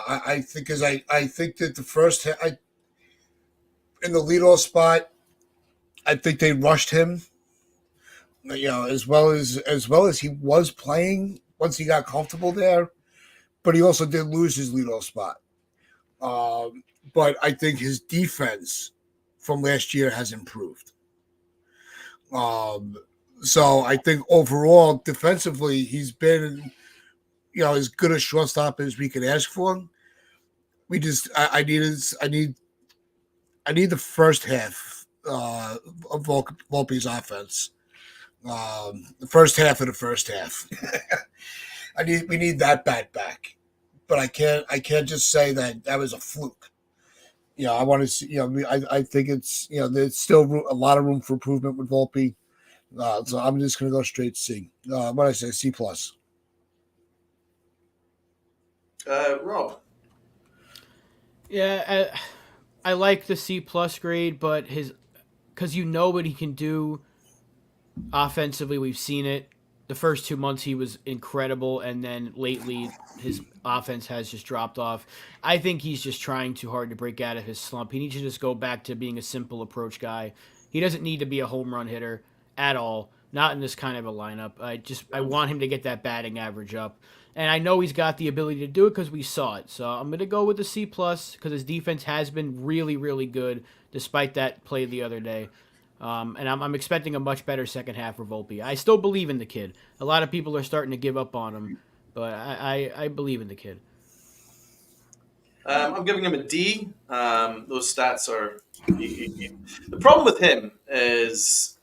I think, because I think that the first in the leadoff spot, I think they rushed him. As well as he was playing once he got comfortable there, but he also did lose his leadoff spot. But I think his defense from last year has improved. So I think overall, defensively, he's been, as good a shortstop as we could ask for. We just, I need the first half of Volpe's offense. The first half of the first half. We need that bat back, but I can't just say that was a fluke. I want to see. I think it's there's still a lot of room for improvement with Volpe. So I'm just going to go straight C. What I say, C plus. Rob. Yeah, I like the C plus grade, but because what he can do offensively, we've seen it. The first 2 months he was incredible, and then lately his offense has just dropped off. I think he's just trying too hard to break out of his slump. He needs to just go back to being a simple approach guy. He doesn't need to be a home run hitter at all. Not in this kind of a lineup. I want him to get that batting average up. And I know he's got the ability to do it because we saw it. So I'm going to go with the C plus because his defense has been really, really good despite that play the other day. And I'm expecting a much better second half for Volpe. I still believe in the kid. A lot of people are starting to give up on him, but I believe in the kid. I'm giving him a D. Those stats are. The problem with him is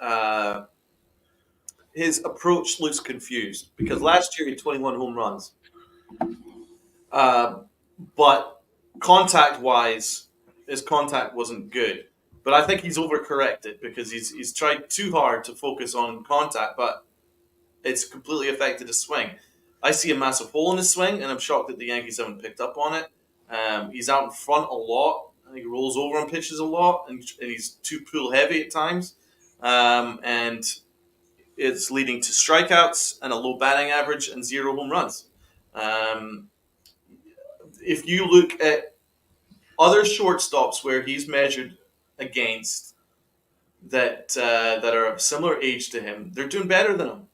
his approach looks confused because last year he had 21 home runs. But contact-wise, his contact wasn't good. But I think he's overcorrected because he's tried too hard to focus on contact, but it's completely affected his swing. I see a massive hole in his swing, and I'm shocked that the Yankees haven't picked up on it. He's out in front a lot. I think he rolls over on pitches a lot, and he's too pull heavy at times. And it's leading to strikeouts and a low batting average and 0 home runs. If you look at other shortstops where he's measured against that are of similar age to him, they're doing better than him.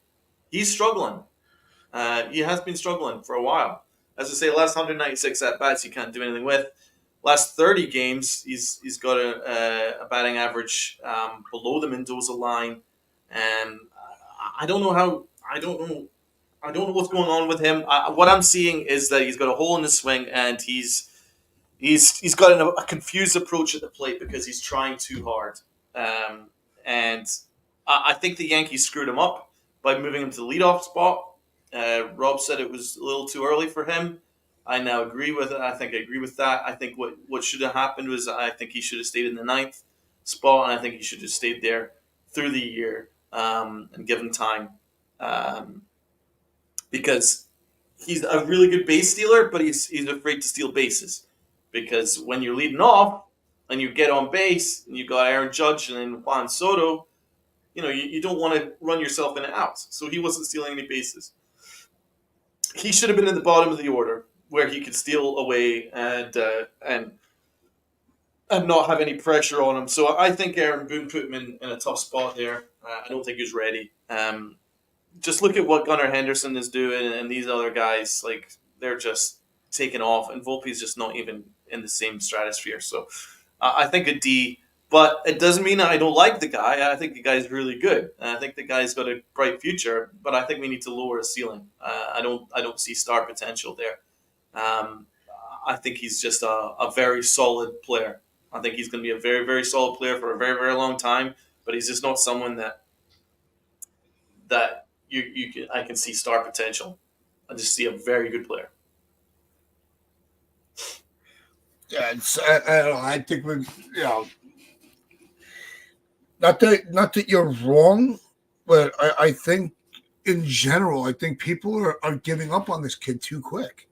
He's struggling. He has been struggling for a while. As I say, last 196 at bats he can't do anything with. Last 30 games he's got a batting average below the Mendoza line, and I don't know what's going on with him. What I'm seeing is that he's got a hole in his swing, and he's got a confused approach at the plate because he's trying too hard. And I think the Yankees screwed him up by moving him to the leadoff spot. Rob said it was a little too early for him. I now agree with it. I think I agree with that. I think what should have happened was I think he should have stayed in the 9th spot, and I think he should have stayed there through the year and given time. Because he's a really good base stealer, but he's afraid to steal bases. Because when you're leading off and you get on base and you got Aaron Judge and then Juan Soto, you don't want to run yourself in and out. So he wasn't stealing any bases. He should have been in the bottom of the order where he could steal away and not have any pressure on him. So I think Aaron Boone put him in a tough spot there. I don't think he was ready. Just look at what Gunnar Henderson is doing and these other guys. Like, they're just taking off, and Volpe's just not even in the same stratosphere. So I think a D. But it doesn't mean I don't like the guy. I think the guy's really good. I think the guy's got a bright future. But I think we need to lower his ceiling. I don't see star potential there. I think he's just a very solid player. I think he's going to be a very, very solid player for a very, very long time. But he's just not someone that I can see star potential. I just see a very good player. Yeah, I don't know. I think we, not that you're wrong, but I think in general, I think people are giving up on this kid too quick.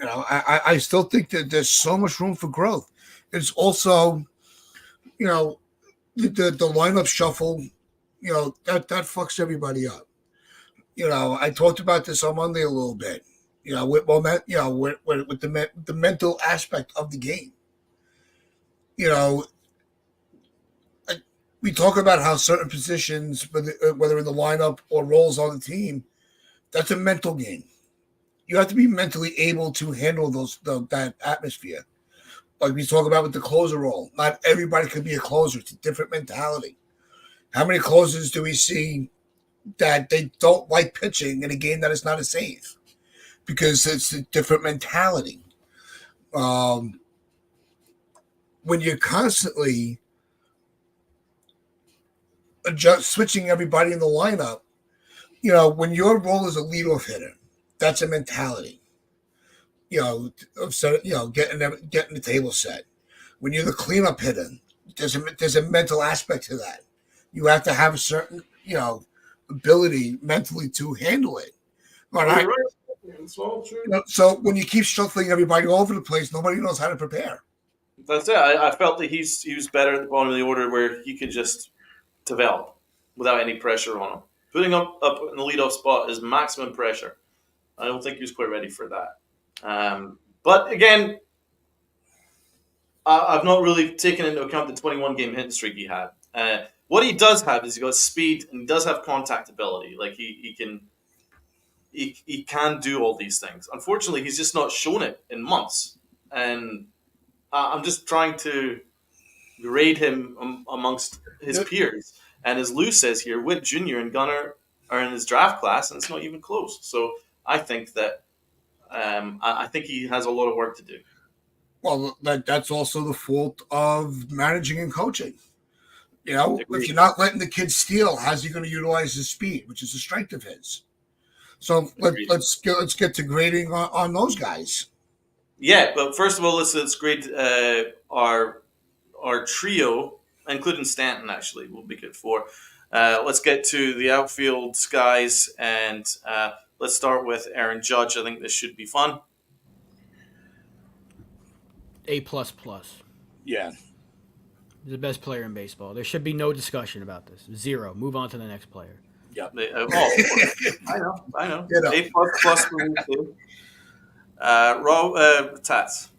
I still think that there's so much room for growth. It's also, the lineup shuffle, that fucks everybody up. I talked about this on Monday a little bit. With the mental aspect of the game. We talk about how certain positions, whether in the lineup or roles on the team, that's a mental game. You have to be mentally able to handle that atmosphere. Like we talk about with the closer role. Not everybody could be a closer. It's a different mentality. How many closers do we see that they don't like pitching in a game that is not a save because it's a different mentality? Um, when you're constantly switching everybody in the lineup, when your role is a leadoff hitter, that's a mentality. Getting the table set. When you're the cleanup hitter, there's a mental aspect to that. You have to have a certain ability mentally to handle it. All right. You're right. It's all true. So when you keep shuffling everybody all over the place, nobody knows how to prepare. That's it. I felt that he was better at the bottom of the order where he could just develop without any pressure on him. Putting up in the leadoff spot is maximum pressure. I don't think he was quite ready for that. But again, I've not really taken into account the 21 game hitting streak he had. What he does have is he got speed and he does have contact ability. Like he can do all these things. Unfortunately, he's just not shown it in months, and I'm just trying to grade him amongst his peers. And as Lou says here, Witt Jr. and Gunnar are in his draft class, and it's not even close. So I think that I think he has a lot of work to do. Well, that's also the fault of managing and coaching. Agreed. If you're not letting the kid steal, how's he going to utilize his speed, which is a strength of his? So let's get to grading on those guys. Yeah, but first of all, let's grade our trio, including Stanton. Actually, will be good for. Let's get to the outfield guys, and let's start with Aaron Judge. I think this should be fun. A++. Yeah. He's the best player in baseball. There should be no discussion about this. 0. Move on to the next player. Yeah. I know. A++ for me too. Tats.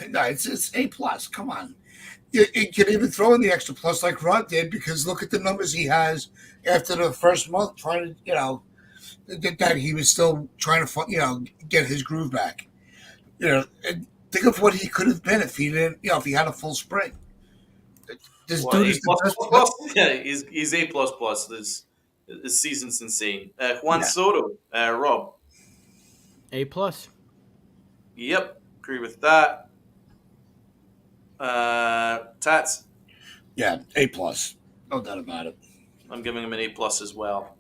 No, it's A+. Come on. You can even throw in the extra plus like Rod did, because look at the numbers he has after the first month, trying to, that he was still trying to, get his groove back. Think of what he could have been if he didn't, if he had a full spring. This dude is the best. Yeah, he's A++. This season's insane. Juan Soto, Rob. A+. Yep, agree with that. Tats. Yeah, A+. No doubt about it. I'm giving him an A+ as well.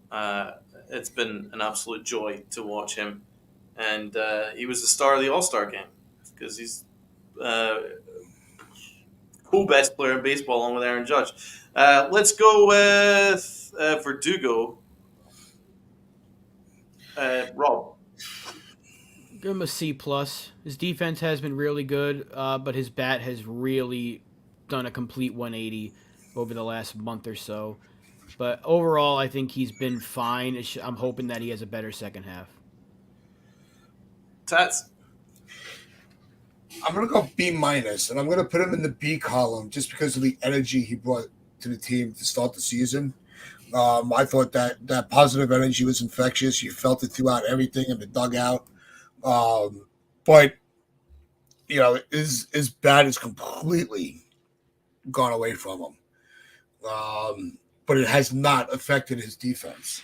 It's been an absolute joy to watch him, and he was the star of the All-Star game because he's co-best player in baseball along with Aaron Judge. Let's go with Verdugo. Rob. Give him a C+. His defense has been really good, but his bat has really done a complete 180 over the last month or so. But overall, I think he's been fine. I'm hoping that he has a better second half. Tats. I'm going to go B-, and I'm going to put him in the B column just because of the energy he brought to the team to start the season. I thought that positive energy was infectious. You felt it throughout everything in the dugout. But his bat is completely gone away from him. But it has not affected his defense.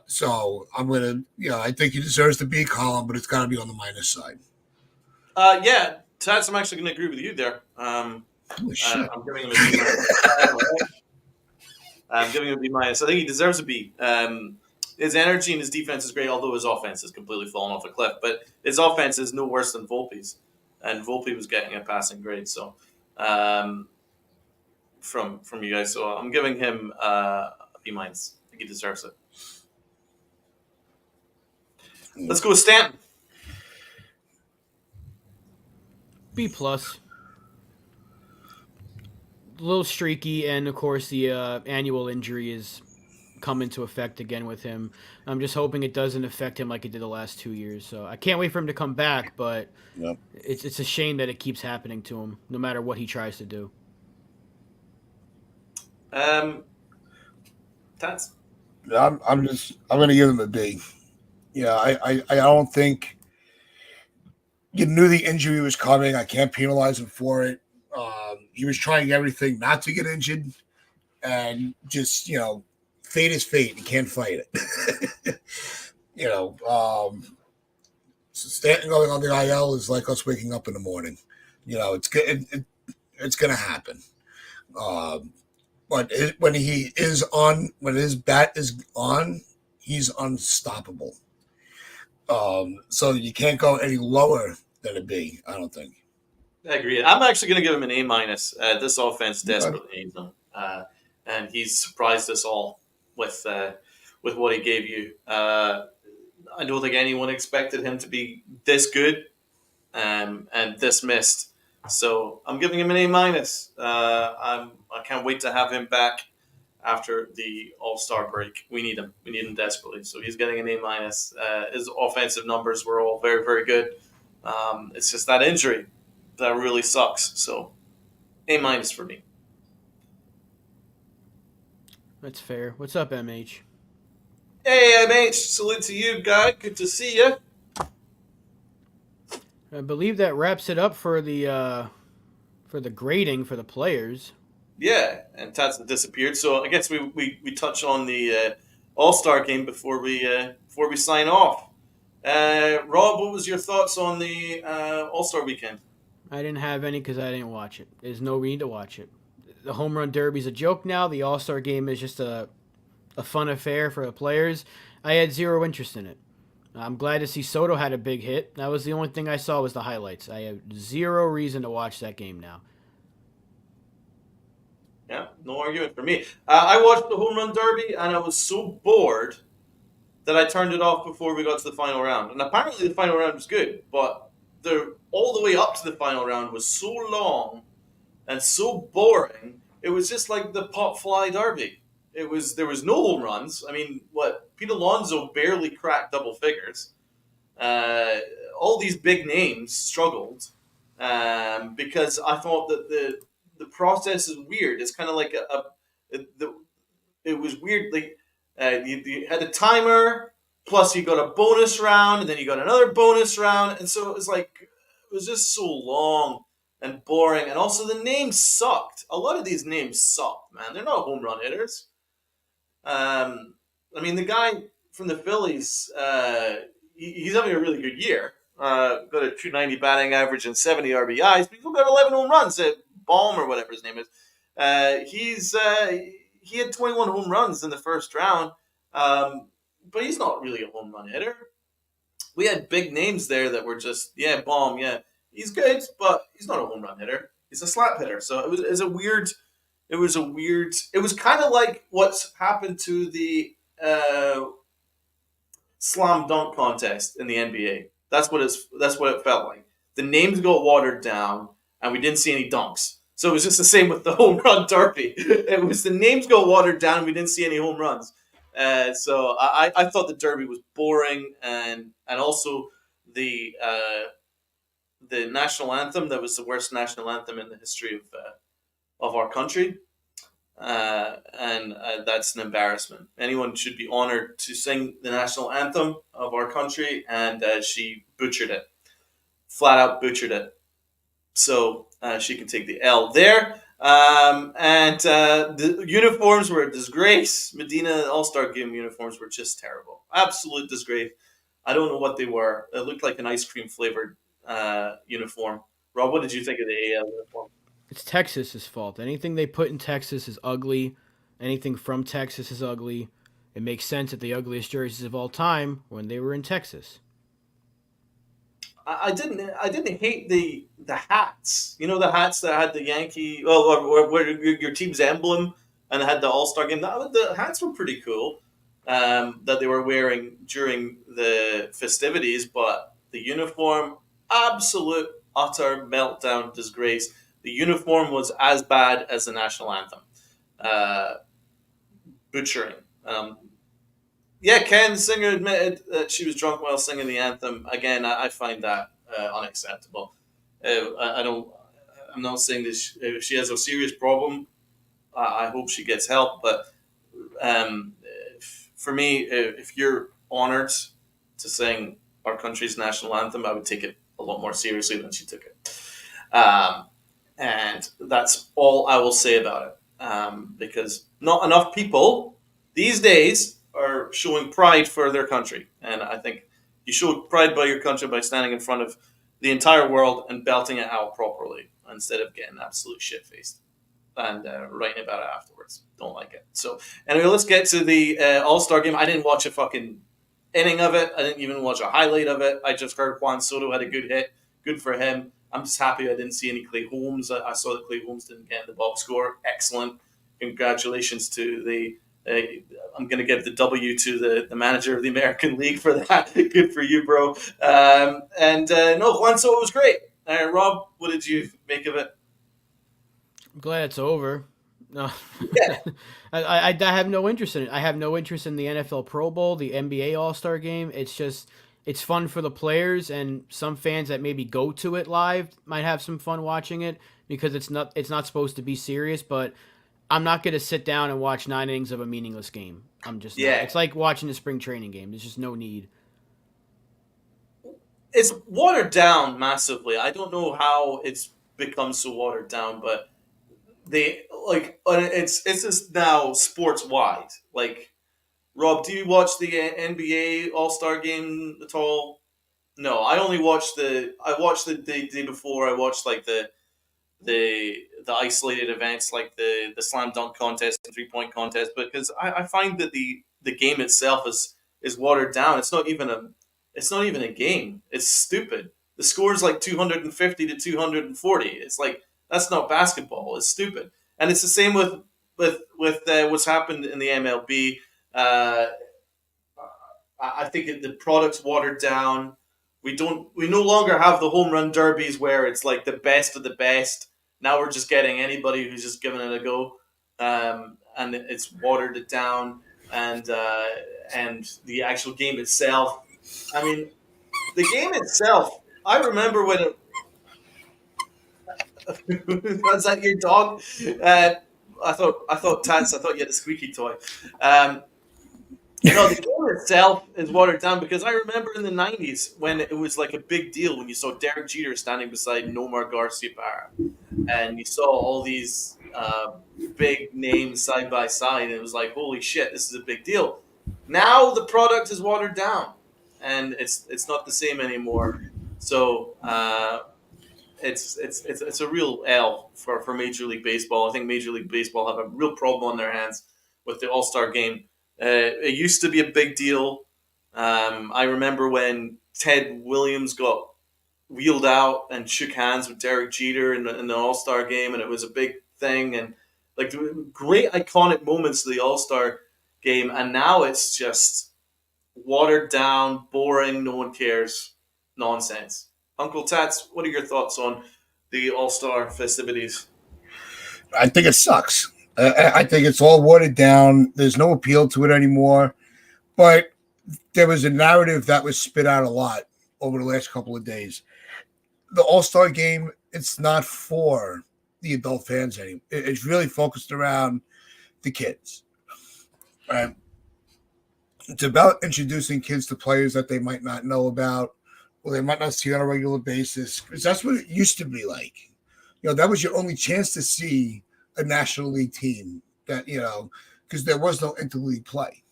So I'm gonna, I think he deserves the B column, but it's got to be on the minus side. Yeah, Tats, I'm actually going to agree with you there. Holy shit. I'm giving him a B minus. I'm giving him a B minus. I think he deserves a B. His energy and his defense is great, although his offense has completely fallen off a cliff. But his offense is no worse than Volpe's, and Volpe was getting a passing grade. So, from you guys, so I'm giving him a B minus. I think he deserves it. Let's go with Stanton. B+. A little streaky, and of course the annual injury is come into effect again with him. I'm just hoping it doesn't affect him like it did the last 2 years. So I can't wait for him to come back, but it's a shame that it keeps happening to him, no matter what he tries to do. Tats. I'm going to give him a B. I don't think you knew the injury was coming. I can't penalize him for it. He was trying everything not to get injured, and just fate is fate. You can't fight it. you know, um, so Stanton going on the IL is like us waking up in the morning. It's good. It's going to happen. Um, but when he is on, when his bat is on, he's unstoppable. So you can't go any lower than a B. I don't think. I agree. I'm actually going to give him an A minus. This offense Okay. desperately needs him, and he's surprised us all with what he gave you. I don't think anyone expected him to be this good and this missed. So I'm giving him an A minus. I can't wait to have him back after the All Star break. We need him. We need him desperately. So he's getting an A minus. His offensive numbers were all very very good. It's just that injury that really sucks. So A minus for me. That's fair. What's up, MH? Hey MH, salute to you, guy. Good to see you. I believe that wraps it up for the grading for the players. Yeah, and Tats disappeared. So I guess we touch on the All Star game before we sign off. Rob, what was your thoughts on the All Star weekend? I didn't have any because I didn't watch it. There's no need to watch it. The home run derby's a joke now. The All Star game is just a fun affair for the players. I had zero interest in it. I'm glad to see Soto had a big hit. That was the only thing I saw was the highlights. I have zero reason to watch that game now. Yeah, no argument for me. I watched the home run derby and I was so bored that I turned it off before we got to the final round. And apparently the final round was good, but all the way up to the final round was so long and so boring. It was just like the pop fly derby. There was no home runs. I mean, Pete Alonso barely cracked double figures. All these big names struggled because I thought that the process is weird. It's kind of like it was weird. Like you had a timer, plus you got a bonus round, and then you got another bonus round, and so it was just so long and boring. And also the names sucked. A lot of these names sucked, man. They're not home run hitters. I mean, the guy from the Phillies, he's having a really good year. Got a 290 batting average and 70 RBIs, but he's got 11 home runs. Baum or whatever his name is. He had 21 home runs in the first round, but he's not really a home run hitter. We had big names there that were just Baum, he's good, but he's not a home run hitter. He's a slap hitter. So it was a weird. It was kind of like what's happened to the slam dunk contest in the NBA. That's what it felt like. The names got watered down, and we didn't see any dunks. So it was just the same with the home run derby. It was the names got watered down, and we didn't see any home runs. So I thought the derby was boring, and also the national anthem, that was the worst national anthem in the history of our country. And that's an embarrassment. Anyone should be honored to sing the national anthem of our country, and she butchered it, flat out butchered it. So she can take the L there. And the uniforms were a disgrace. Medina All-Star Game uniforms were just terrible, absolute disgrace. I don't know what they were. It looked like an ice cream flavored uniform. Rob, what did you think of the AL uniform? It's Texas's fault. Anything they put in Texas is ugly. Anything from Texas is ugly. It makes sense that the ugliest jerseys of all time when they were in Texas. I didn't hate the hats. You know, the hats that had the Yankee, or your team's emblem, and it had the All Star game. The hats were pretty cool that they were wearing during the festivities, but the uniform, absolute utter meltdown, disgrace. The uniform was as bad as the national anthem. Butchering. Ken Singer admitted that she was drunk while singing the anthem. Again, I find that unacceptable. I don't. I'm not saying that if she has a serious problem, I hope she gets help. But for me, if you're honored to sing our country's national anthem, I would take it a lot more seriously than she took it. And that's all I will say about it. Because not enough people these days are showing pride for their country. And I think you show pride by your country by standing in front of the entire world and belting it out properly instead of getting absolute shit faced and writing about it afterwards. Don't like it. So anyway, let's get to the All Star game. I didn't watch a fucking inning of it. I didn't even watch a highlight of it. I just heard Juan Soto had a good hit. Good for him. I'm just happy I didn't see any Clay Holmes. I saw that Clay Holmes didn't get in the box score. Excellent. Congratulations to the. I'm going to give the W to the manager of the American League for that. Good for you, bro. No, Juan Soto was great. Rob, what did you make of it? I'm glad it's over. No, Yeah. I have no interest in it. I have no interest in the NFL Pro Bowl, the NBA All Star Game. It's fun for the players, and some fans that maybe go to it live might have some fun watching it because it's not supposed to be serious. But I'm not going to sit down and watch 9 innings of a meaningless game. I'm just not. Yeah. It's like watching a spring training game. There's just no need. It's watered down massively. I don't know how it's become so watered down, but it's just now sports wide. Like, Rob, do you watch the NBA All Star Game at all? No, I watched the day before. I watched like the isolated events like the slam dunk contest and 3-point contest, because I find that the game itself is watered down. It's not even a game. It's stupid. The score is like 250 to 240. It's like that's not basketball. It's stupid. And it's the same with what's happened in the MLB. Uh, I think the product's watered down. We no longer have the home run derbies where it's like the best of the best. Now we're just getting anybody who's just giving it a go, and it's watered it down. And the actual game itself. I mean, the game itself. I remember when it was that your dog. I thought you had a squeaky toy. Um, No, the game itself is watered down because I remember in the 90s when it was like a big deal when you saw Derek Jeter standing beside Nomar Garcia Parra, and you saw all these big names side by side, and it was like, holy shit, this is a big deal. Now the product is watered down, and it's not the same anymore. So it's a real L for Major League Baseball. I think Major League Baseball have a real problem on their hands with the All Star Game. It used to be a big deal. I remember when Ted Williams got wheeled out and shook hands with Derek Jeter in the All Star Game, and it was a big thing. And like great iconic moments of the All Star Game, and now it's just watered down, boring, no one cares, nonsense. Uncle Tats, what are your thoughts on the All Star festivities? I think it sucks. I think it's all watered down. There's no appeal to it anymore. But there was a narrative that was spit out a lot over the last couple of days. The All-Star game, it's not for the adult fans anymore. It's really focused around the kids. Right? It's about introducing kids to players that they might not know about or they might not see on a regular basis. Because that's what it used to be like. That was your only chance to see a National League team that, because there was no interleague play.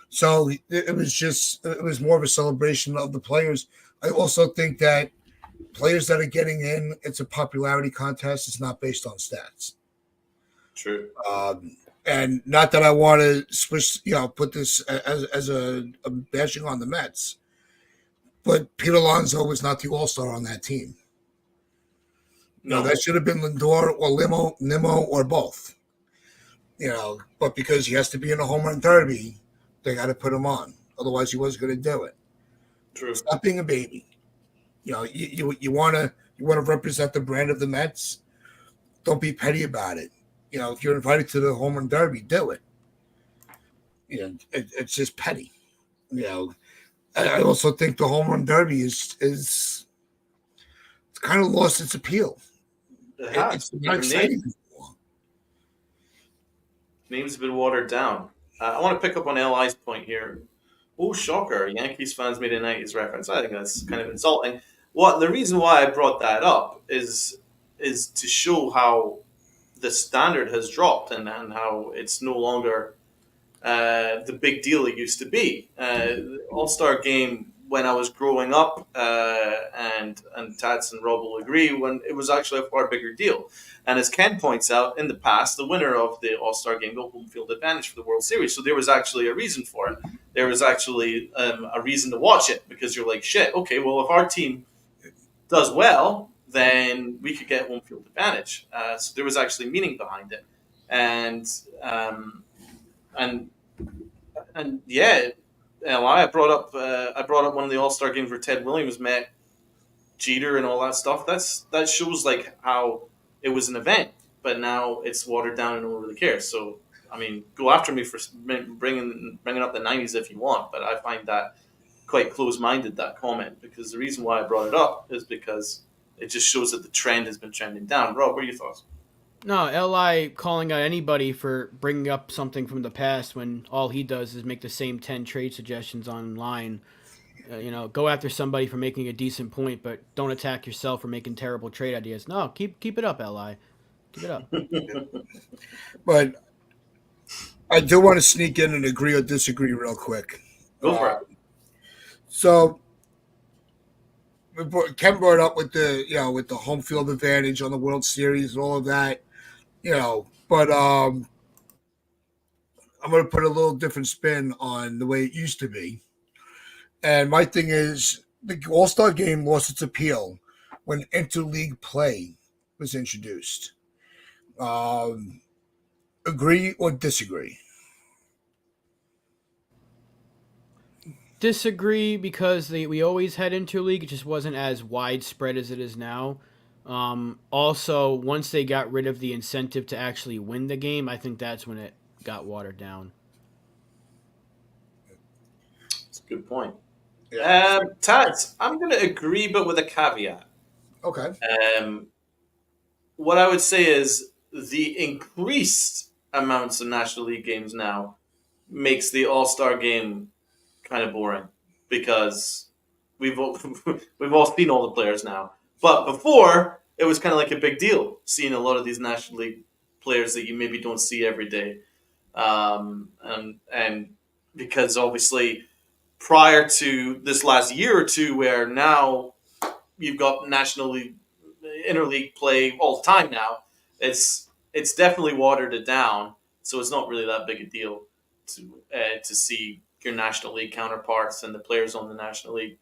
So it was more of a celebration of the players. I also think that players that are getting in, it's a popularity contest. It's not based on stats. True. And not that I want to switch, put this as a bashing on the Mets, but Pete Alonso was not the all-star on that team. No, that should have been Lindor or Nimmo or both. But because he has to be in a home run derby, they got to put him on. Otherwise, he wasn't going to do it. True. Stop being a baby. You want to represent the brand of the Mets. Don't be petty about it. If you're invited to the home run derby, do it. It's just petty. I also think the home run derby is it's kind of lost its appeal. It's not exciting anymore. Names have been watered down. I want to pick up on Li's point here. Oh, shocker! Yankees fans made a '90s reference. I think that's kind of insulting. The reason why I brought that up is to show how the standard has dropped and how it's no longer the big deal it used to be. The All-Star game when I was growing up, and Tats and Rob will agree, when it was actually a far bigger deal. And as Ken points out, in the past, the winner of the All-Star game got home field advantage for the World Series. So there was actually a reason for it. There was actually a reason to watch it, because you're like, shit, okay, well, if our team does well, then we could get home field advantage. So there was actually meaning behind it. And and and yeah, I brought up one of the All Star games where Ted Williams met Jeter and all that stuff. That shows like how it was an event, but now it's watered down and no one really cares. So I mean, go after me for bringing up the '90s if you want, but I find that quite close minded, that comment, because the reason why I brought it up is because it just shows that the trend has been trending down. Rob, what are your thoughts? No, Li calling out anybody for bringing up something from the past when all he does is make the same 10 trade suggestions online. Go after somebody for making a decent point, but don't attack yourself for making terrible trade ideas. No, keep it up, Li. Keep it up. But I do want to sneak in and agree or disagree real quick. Go for it. So Ken brought up with the home field advantage on the World Series and all of that, but I'm going to put a little different spin on the way it used to be. And my thing is, the All-Star game lost its appeal when interleague play was introduced. Agree or disagree? Disagree, because we always had interleague. It just wasn't as widespread as it is now. Also, once they got rid of the incentive to actually win the game, I think that's when it got watered down. That's a good point. Yeah. Tats, I'm going to agree, but with a caveat. Okay. What I would say is the increased amounts of National League games now makes the All-Star game kind of boring, because we've all seen all the players now. But before, it was kind of like a big deal seeing a lot of these National League players that you maybe don't see every day, and because obviously prior to this last year or two, where now you've got National League interleague play all the time now, it's definitely watered it down. So it's not really that big a deal to see your National League counterparts and the players on the National League.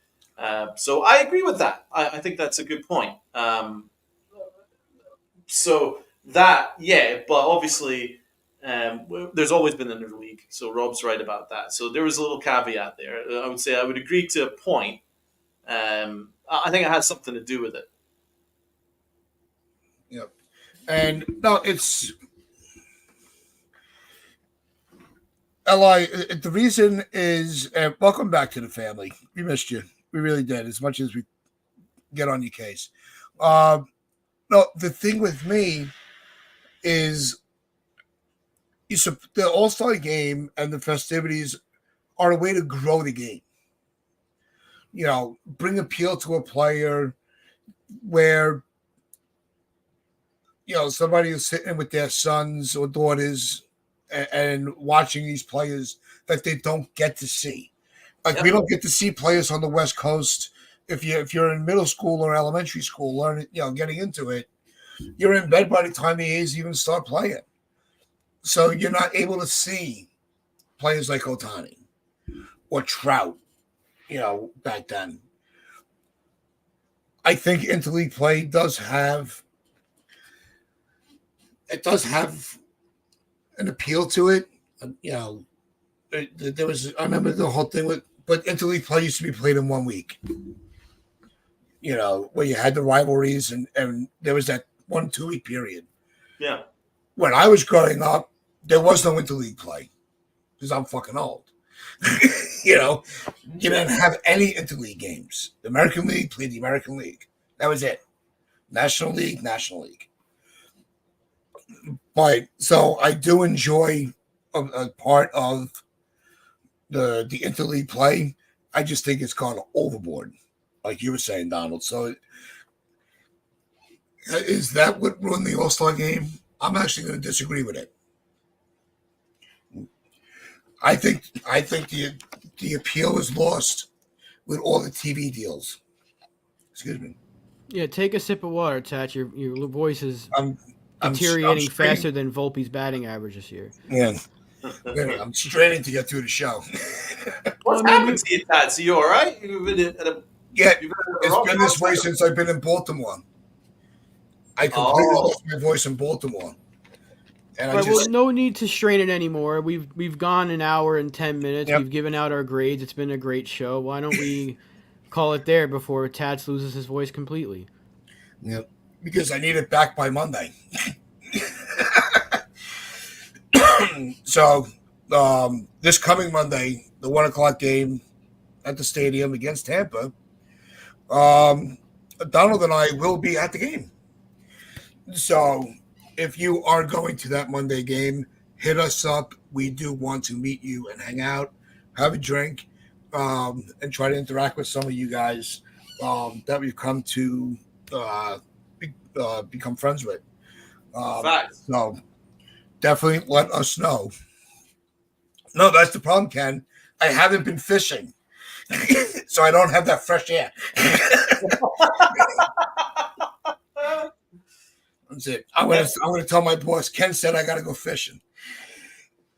So I agree with that. I think that's a good point. So that, yeah, but obviously there's always been an interleague. So Rob's right about that. So there was a little caveat there. I would say I would agree to a point. I think it has something to do with it. Yep. And no, it's Li. The reason is, welcome back to the family. We missed you. We really did, as much as we get on your case. No, the thing with me is the All-Star game and the festivities are a way to grow the game. Bring appeal to a player where somebody is sitting with their sons or daughters and watching these players that they don't get to see. Like, we don't get to see players on the West Coast. If you're in middle school or elementary school, learning, getting into it, you're in bed by the time the A's even start playing. So you're not able to see players like Ohtani or Trout, back then. I think interleague play does have an appeal to it. There was, I remember the whole thing but interleague play used to be played in 1 week. Where you had the rivalries and there was that 1-2 week period. Yeah. When I was growing up, there was no interleague play because I'm fucking old. You didn't have any interleague games. The American League played the American League. That was it. National League. But so I do enjoy a part of the interleague play. I just think it's gone overboard, like you were saying, Donald. So is that what ruined the All-Star game? I'm actually going to disagree with it. I think the appeal is lost with all the TV deals. Excuse me. Yeah, take a sip of water, Tat. Your voice is I'm deteriorating straining. faster than Volpe's batting average this year. Yeah, I'm straining to get through the show. What's happened to you, Tats? Are you all right? You've been at a Yeah, you've it's been this way since I've been in Baltimore. I completely lost my voice in Baltimore. And I Right, just well, no need to strain it anymore. We've gone an hour and 10 minutes. Yep. We've given out our grades. It's been a great show. Why don't we call it there before Tats loses his voice completely? Yep. Because I need it back by Monday. So this coming Monday, the 1:00 game at the stadium against Tampa, Donald and I will be at the game. So if you are going to that Monday game, hit us up. We do want to meet you and hang out, have a drink, and try to interact with some of you guys that we've come to become friends with. Facts. So definitely let us know. No, that's the problem, Ken. I haven't been fishing, so I don't have that fresh air. That's it. I'm gonna tell my boss. Ken said I got to go fishing.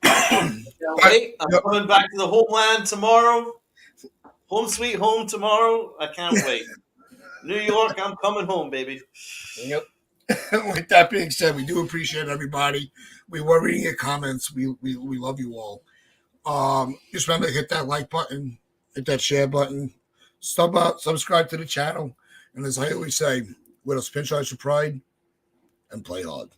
Wait, I'm coming back to the homeland tomorrow. Home sweet home tomorrow. I can't wait. New York, I'm coming home, baby. Yep. With that being said, we do appreciate everybody. We were reading your comments. We love you all. Just remember to hit that like button, hit that share button, subscribe to the channel, and as I always say, with us pinch your pride and play hard.